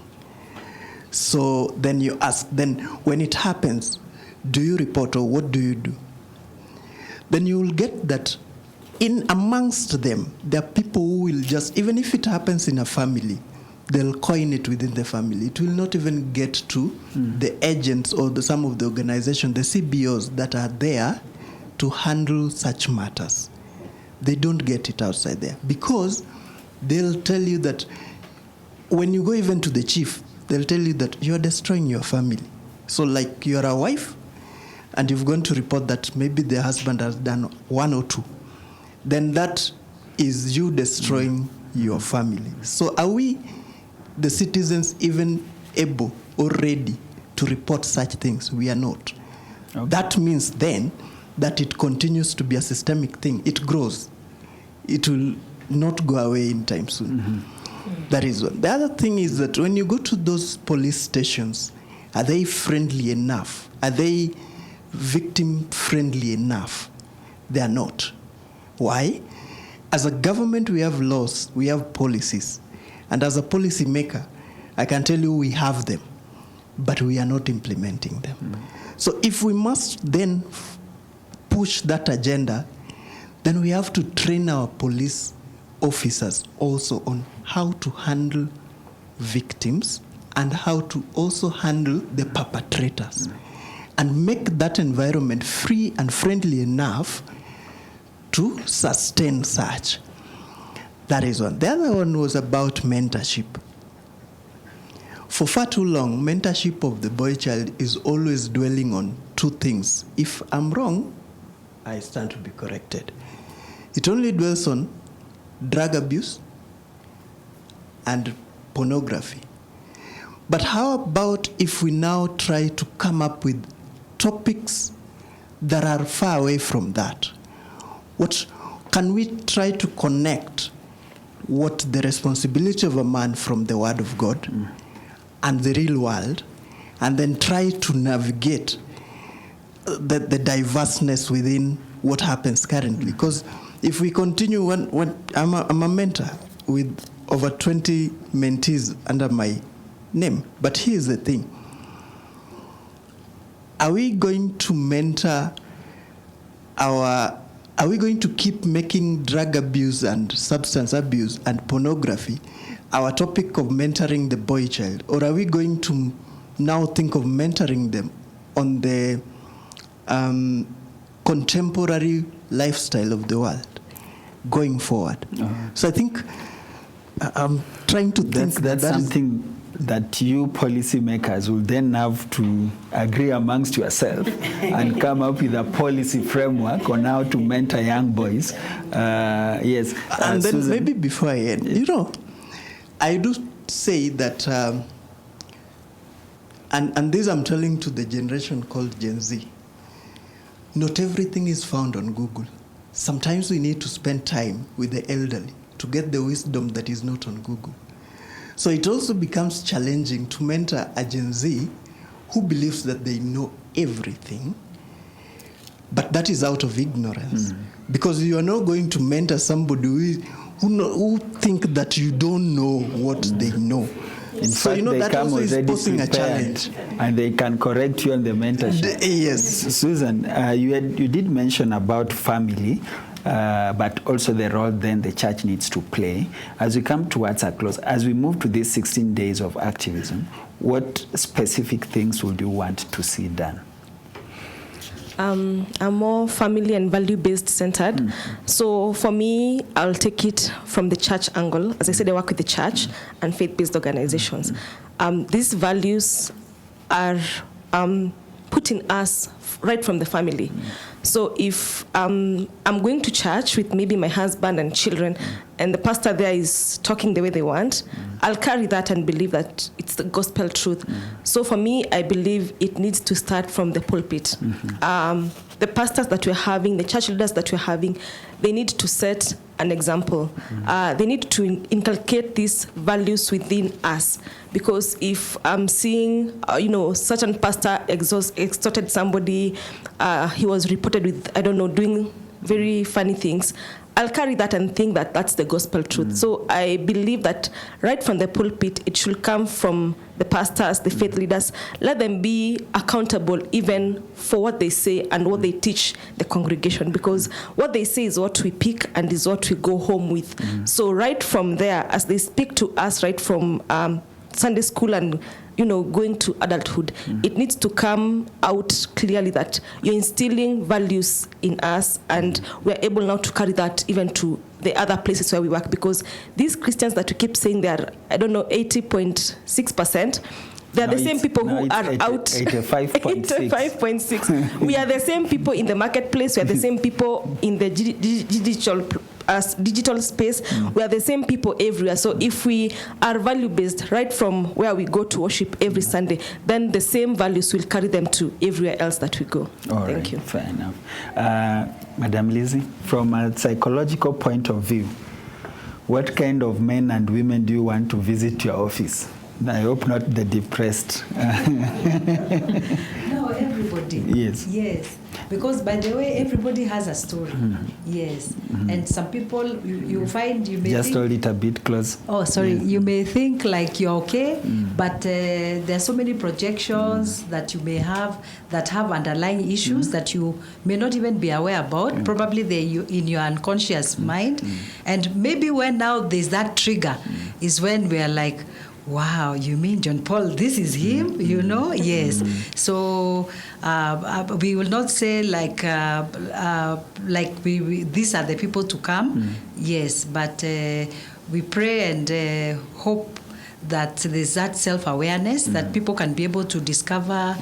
So then you ask, then when it happens, do you report or what do you do? Then you will get that in amongst them, there are people who will just, even if it happens in a family, they'll coin it within the family. It will not even get to the agents or some of the organizations, the CBOs that are there to handle such matters. They don't get it outside there because they'll tell you that when you go even to the chief, they'll tell you that you are destroying your family. So like you are a wife and you've gone to report that maybe the husband has done one or two, then that is you destroying your family. So are we, the citizens, even able or ready to report such things? We are not. Okay. That means then that it continues to be a systemic thing. It grows. It will not go away in time soon. That is one. The other thing is that when you go to those police stations, are they friendly enough? Are they victim friendly enough? They are not. Why? As a government, we have laws, we have policies. And as a policy maker, I can tell you we have them, but we are not implementing them. So if we must then push that agenda, then we have to train our police officers also on how to handle victims and how to also handle the perpetrators and make that environment free and friendly enough to sustain such. That is one. The other one was about mentorship. For far too long, mentorship of the boy child is always dwelling on two things. If I'm wrong, I stand to be corrected. It only dwells on drug abuse and pornography. But how about if we now try to come up with topics that are far away from that? What can we try to connect what the responsibility of a man from the Word of God and the real world, and then try to navigate the diverseness within what happens currently? Because if we continue, when I'm a mentor with over 20 mentees under my name, but here's the thing. Are we going to mentor are we going to keep making drug abuse and substance abuse and pornography our topic of mentoring the boy child? Or are we going to now think of mentoring them on the contemporary lifestyle of the world going forward? So I think I'm trying to think that's something that you policymakers will then have to agree amongst yourself and come up with a policy framework on how to mentor young boys. Yes. And then Susan? maybe before I end, I do say that, and this I'm telling to the generation called Gen Z, not everything is found on Google. Sometimes we need to spend time with the elderly to get the wisdom that is not on Google. So it also becomes challenging to mentor a Gen Z who believes that they know everything, but that is out of ignorance. Because you are not going to mentor somebody who think that you don't know what they know. In so fact, that also is posing a challenge. And they can correct you on the mentorship. Yes. Susan, you did mention about family, but also the role then the church needs to play. As we come towards a close, as we move to these 16 days of activism, what specific things would you want to see done? I'm more family and value-based centered. So for me, I'll take it from the church angle. As I said, I work with the church and faith-based organizations. These values are put in us right from the family. So if I'm going to church with maybe my husband and children, and the pastor there is talking the way they want, I'll carry that and believe that it's the gospel truth. So for me, I believe it needs to start from the pulpit. The pastors that we're having, the church leaders that we're having, they need to set an example. They need to inculcate these values within us. Because if I'm seeing, certain pastor extorted somebody, he was reported with, doing very funny things, I'll carry that and think that that's the gospel truth. So I believe that right from the pulpit, it should come from the pastors, the faith leaders. Let them be accountable even for what they say and what they teach the congregation, because what they say is what we pick and is what we go home with. So right from there, as they speak to us right from Sunday school and going to adulthood, it needs to come out clearly that you're instilling values in us, and we're able now to carry that even to the other places where we work. Because these Christians that we keep saying they are, 80.6%, they're the same people who are out. 85.6. We are the same people in the marketplace. We are the same people in the digital space. We are the same people everywhere. So if we are value-based right from where we go to worship every Sunday, then the same values will carry them to everywhere else that we go. Thank you. Fair enough. Madam Lizzie, from a psychological point of view, what kind of men and women do you want to visit your office? I hope not the depressed. No, everybody. Yes. Yes. Because by the way, everybody has a story. Yes. And some people, you find, you may Just think, hold it a bit close. oh, sorry. You may think like you're okay, but there are so many projections that you may have that have underlying issues that you may not even be aware about. Probably they're in your unconscious mind. And maybe when now there's that trigger is when we are like, wow, you mean John Paul, this is him, you know? Yes. So we will not say like these are the people to come. Yes, but we pray and hope that there's that self-awareness that people can be able to discover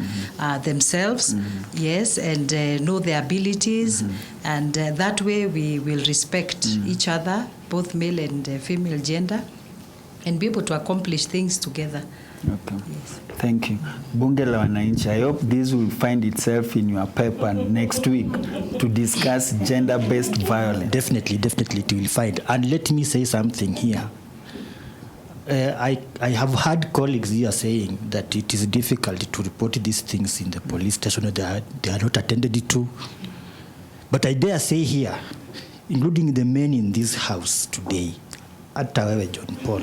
themselves, yes, and know their abilities, and that way we will respect each other, both male and female gender, and be able to accomplish things together. Okay. Yes. Thank you. Bunge la Wananchi, I hope this will find itself in your paper next week to discuss gender-based violence. Definitely it will find. And let me say something here. I have heard colleagues here saying that it is difficult to report these things in the police station, they are not attended to. But I dare say here, including the men in this house today, hata wewe John Paul,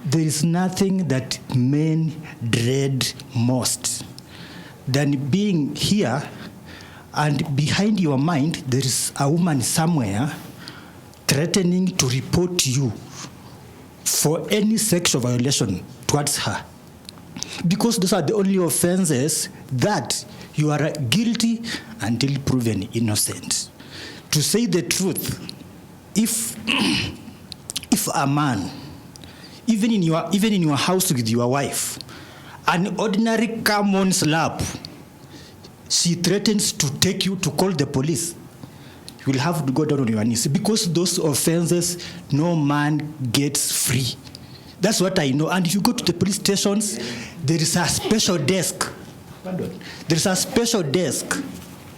there is nothing that men dread most than being here and behind your mind there is a woman somewhere threatening to report you for any sexual violation towards her. Because those are the only offenses that you are guilty until proven innocent. To say the truth, if a man, even in your house with your wife, an ordinary common slap, she threatens to take you to call the police, you will have to go down on your knees, because those offenses no man gets free. That's what I know. And if you go to the police stations, there is a special desk. There is a special desk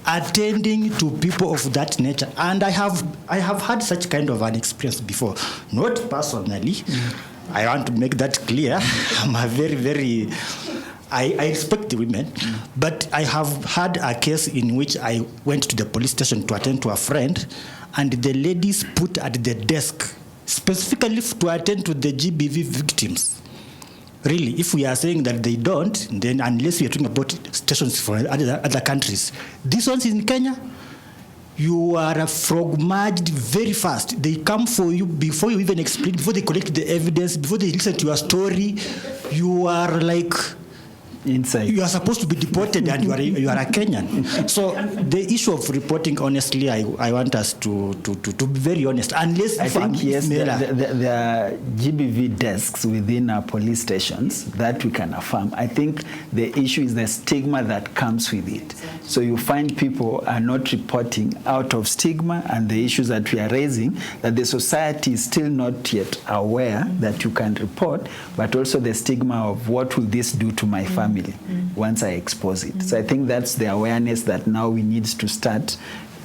attending to people of that nature. And I have had such kind of an experience before. Not personally. I want to make that clear. I'm a very, I respect the women. But I have had a case in which I went to the police station to attend to a friend, and the ladies put at the desk specifically to attend to the GBV victims. Really, if we are saying that they don't, then unless we are talking about stations for other countries, these ones in Kenya, you are frog-merged very fast. They come for you before you even explain, before they collect the evidence, before they listen to your story. You are like inside. You are supposed to be deported, and you are a Kenyan. So the issue of reporting, honestly, I want us to be very honest. Unless I think yes, there are GBV desks within our police stations that we can affirm. I think the issue is the stigma that comes with it. So you find people are not reporting out of stigma and the issues that we are raising, that the society is still not yet aware that you can report, but also the stigma of what will this do to my family once I expose it. So I think that's the awareness that now we need to start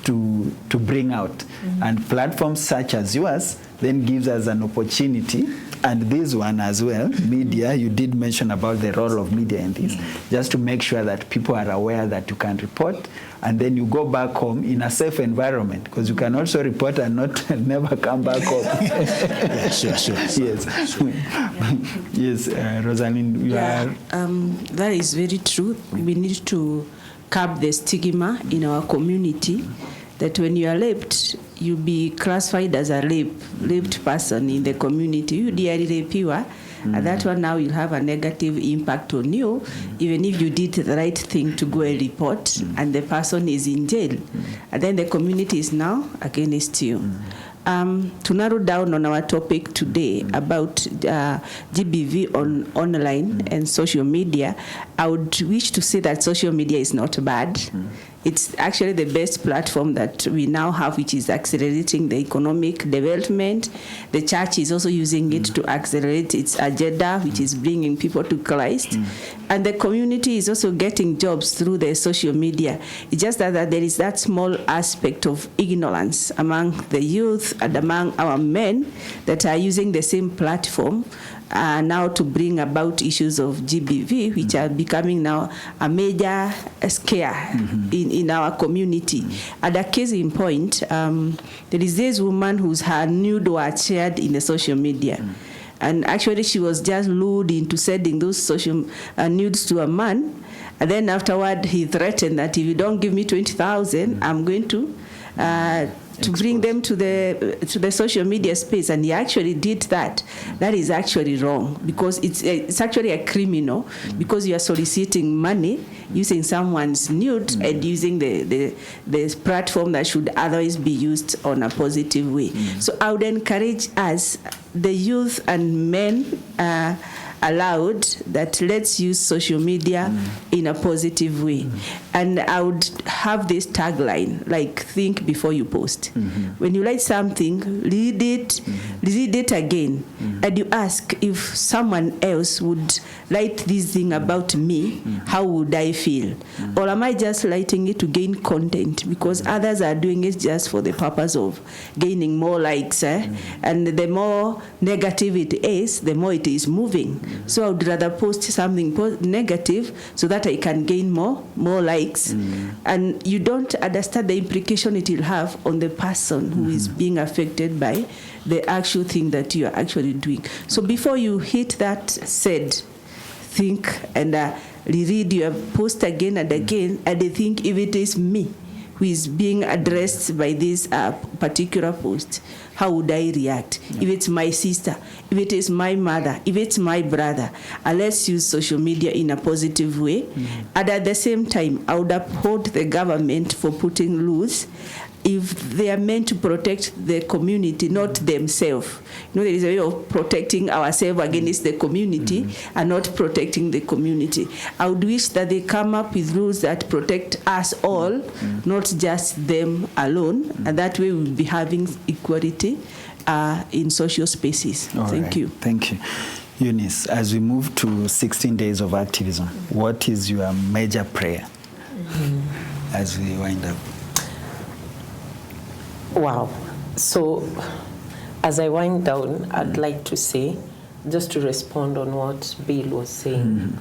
to bring out. And platforms such as yours then gives us an opportunity, and this one as well, media, you did mention about the role of media in this, just to make sure that people are aware that you can report, and then you go back home in a safe environment, because you can also report and not never come back home. Yeah, sure. Yes. Yes, Rosalind, you are... that is very true. We need to curb the stigma in our community that when you are raped, you be classified as a raped person in the community. You dearly rapiwa, and that one now will have a negative impact on you, even if you did the right thing to go and report, and the person is in jail, and then the community is now against you. To narrow down on our topic today about GBV online and social media, I would wish to say that social media is not bad. It's actually the best platform that we now have, which is accelerating the economic development. The church is also using it to accelerate its agenda, which is bringing people to Christ. And the community is also getting jobs through the social media. It's just that there is that small aspect of ignorance among the youth and among our men that are using the same platform now to bring about issues of GBV, which are becoming now a major scare in our community. At a case in point, there is this woman whose her nude was shared in the social media. And actually she was just lured into sending those social nudes to a man. And then afterward he threatened that if you don't give me 20,000, I'm going to bring them to the social media space, and he actually did that. That is actually wrong, because it's actually a criminal, because you are soliciting money using someone's nude and using the platform that should otherwise be used on a positive way. So I would encourage us, the youth and men, allowed, that let's use social media in a positive way. And I would have this tagline, like, think before you post. When you like something, read it again, and you ask, if someone else would write this thing about me, how would I feel? Or am I just writing it to gain content because others are doing it just for the purpose of gaining more likes, and the more negative it is, the more it is moving. So I would rather post something negative so that I can gain more likes. And you don't understand the implication it will have on the person who is being affected by the actual thing that you are actually doing. So before you hit that said, think and reread your post again and again, and think, if it is me who is being addressed by this particular post, how would I react? If it's my sister, if it is my mother, if it's my brother, let's use social media in a positive way. And at the same time, I would uphold the government for putting rules if they are meant to protect the community, not themselves. There is a way of protecting ourselves against the community and not protecting the community. I would wish that they come up with rules that protect us all, not just them alone, and that way we'll be having equality in social spaces. Thank you. Thank you. Eunice, as we move to 16 days of activism, what is your major prayer as we wind up? Wow. So as I wind down, I'd like to say, just to respond on what Bill was saying,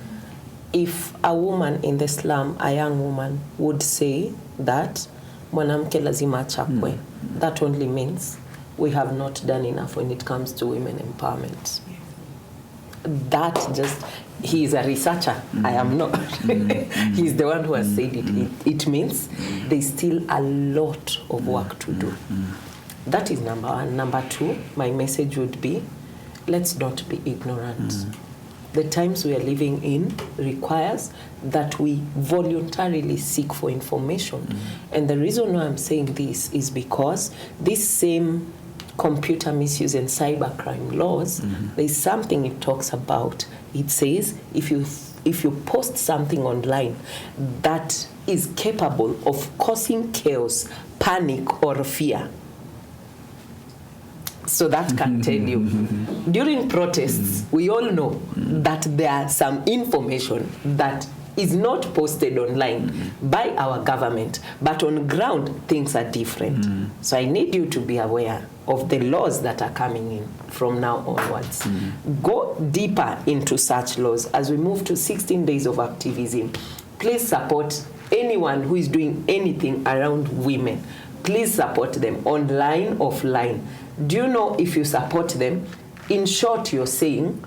if a woman in the slum, a young woman, would say that mwanamke lazima achapwe, that only means we have not done enough when it comes to women empowerment. That just, he is a researcher, I am not. He's the one who has said it. It means there's still a lot of work to do. That is number one. Number two, my message would be, let's not be ignorant. The times we are living in requires that we voluntarily seek for information. And the reason why I'm saying this is because this same computer misuse and cybercrime laws, there's something it talks about. It says if you post something online that is capable of causing chaos, panic, or fear, so that can tell you. During protests, we all know that there are some information that is not posted online by our government, but on ground things are different. So I need you to be aware of the laws that are coming in from now onwards. Go deeper into such laws as we move to 16 days of activism. Please support anyone who is doing anything around women. Please support them online, offline. Do you know, if you support them, in short, you're saying,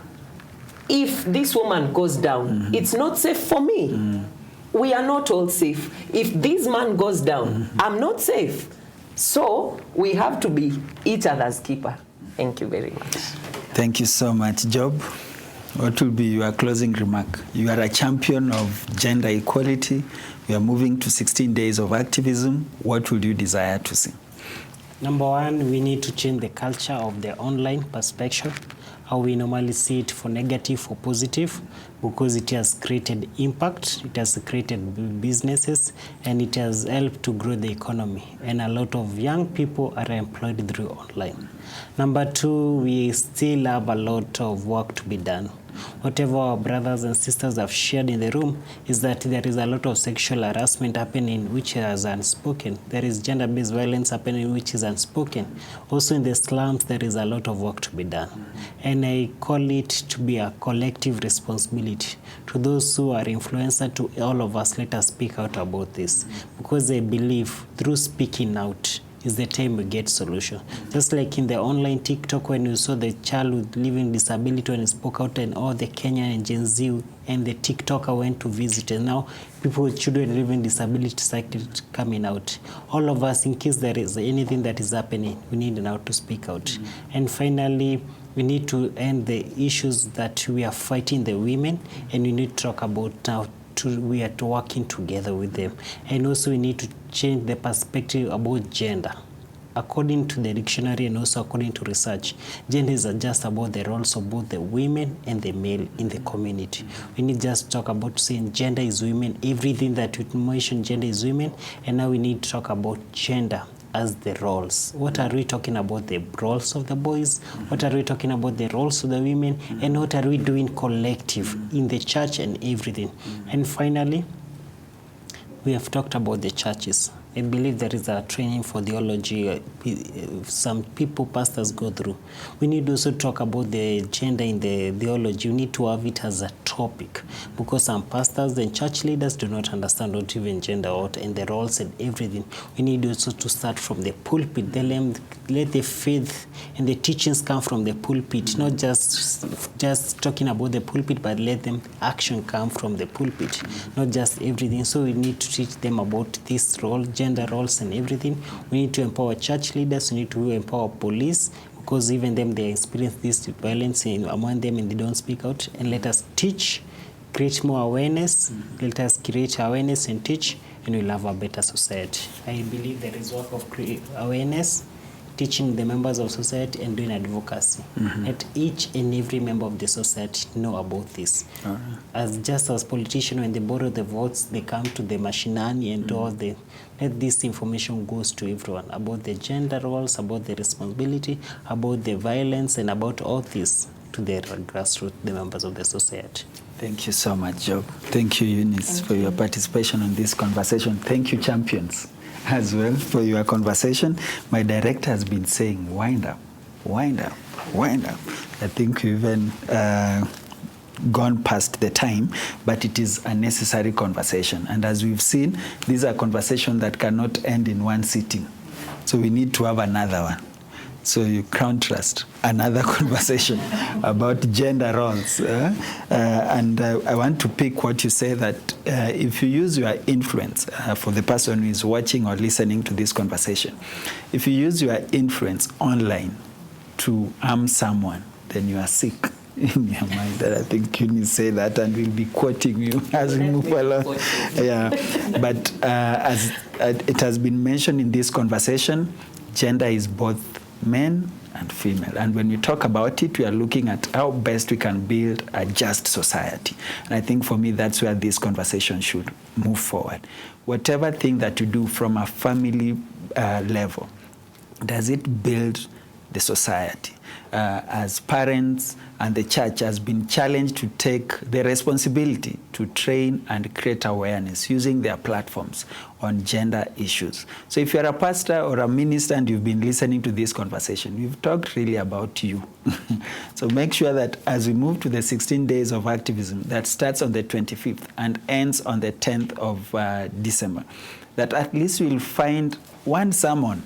if this woman goes down, it's not safe for me. We are not all safe. If this man goes down, I'm not safe. So we have to be each other's keeper. Thank you very much. Thank you so much. Job, what will be your closing remark? You are a champion of gender equality. We are moving to 16 days of activism. What would you desire to see? Number one, we need to change the culture of the online perspective, how we normally see it for negative or positive, because it has created impact, it has created businesses, and it has helped to grow the economy. And a lot of young people are employed through online. Number two, we still have a lot of work to be done. Whatever our brothers and sisters have shared in the room is that there is a lot of sexual harassment happening which is unspoken. There is gender-based violence happening which is unspoken. Also in the slums, there is a lot of work to be done. And I call it to be a collective responsibility. To those who are influencers, to all of us, let us speak out about this. Because I believe through speaking out is the time we get solution. Just like in the online TikTok when you saw the child with living disability when he spoke out, and all the Kenyan and Gen Z and the TikToker went to visit, and now people with children living disability started coming out. All of us, in case there is anything that is happening, we need now to speak out. And finally, we need to end the issues that we are fighting the women, and we need to talk about now we are working together with them. And also we need to change the perspective about gender. According to the dictionary and also according to research, gender is just about the roles of both the women and the male in the community. We need just to talk about saying gender is women, everything that we mention gender is women, and now we need to talk about gender as the roles. What are we talking about? The roles of the boys? What are we talking about? The roles of the women? And what are we doing collective in the church and everything? And finally, we have talked about the churches. I believe there is a training for theology some people, pastors, go through. We need also to talk about the gender in the theology. We need to have it as a topic because some pastors and church leaders do not understand what even gender ought and the roles and everything. We need also to start from the pulpit. Let the faith and the teachings come from the pulpit, not just talking about the pulpit, but let them action come from the pulpit, not just everything. So we need to teach them about this role, gender roles and everything. We need to empower church leaders. We need to empower police because even them, they experience this violence among them and they don't speak out. And let us teach, create more awareness. Let us create awareness and teach, and we'll have a better society. I believe there is work of awareness, teaching the members of society and doing advocacy. Let each and every member of the society know about this. As politicians, when they borrow the votes, they come to the machinani and all the. Let this information goes to everyone about the gender roles, about the responsibility, about the violence, and about all this to the grassroots, the members of the society. Thank you so much, Job. Thank you, Eunice, for your participation in this conversation. Thank you, champions, as well, for your conversation. My director has been saying, wind up, wind up, wind up. I think we've even gone past the time, but it is a necessary conversation. And as we've seen, these are conversations that cannot end in one sitting. So we need to have another one. So you CRAWN Trust, another conversation about gender roles. And I want to pick what you say that if you use your influence, for the person who is watching or listening to this conversation, if you use your influence online to harm someone, then you are sick in your mind. That I think you need to say that, and we'll be quoting you as we move along. Yeah, but as it has been mentioned in this conversation, gender is both men and female. And when we talk about it, we are looking at how best we can build a just society. And I think for me, that's where this conversation should move forward. Whatever thing that you do from a family level, does it build the society? As parents and the church has been challenged to take the responsibility to train and create awareness using their platforms on gender issues. So if you're a pastor or a minister and you've been listening to this conversation, we've talked really about you. So make sure that as we move to the 16 days of activism that starts on the 25th and ends on the 10th of December, that at least we'll find one sermon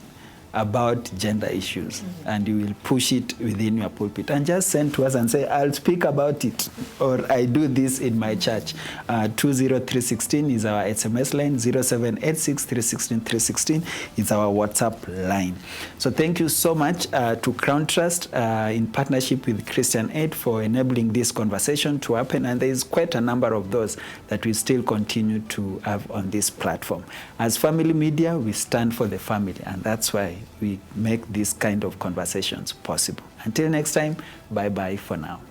about gender issues, and you will push it within your pulpit and just send to us and say, I'll speak about it, or I do this in my church. 20316 is our SMS line, 0786 316 316 is our WhatsApp line. So thank you so much to CRAWN Trust in partnership with Christian Aid for enabling this conversation to happen, and there is quite a number of those that we still continue to have on this platform. As family media, we stand for the family, and that's why we make these kind of conversations possible. Until next time, bye-bye for now.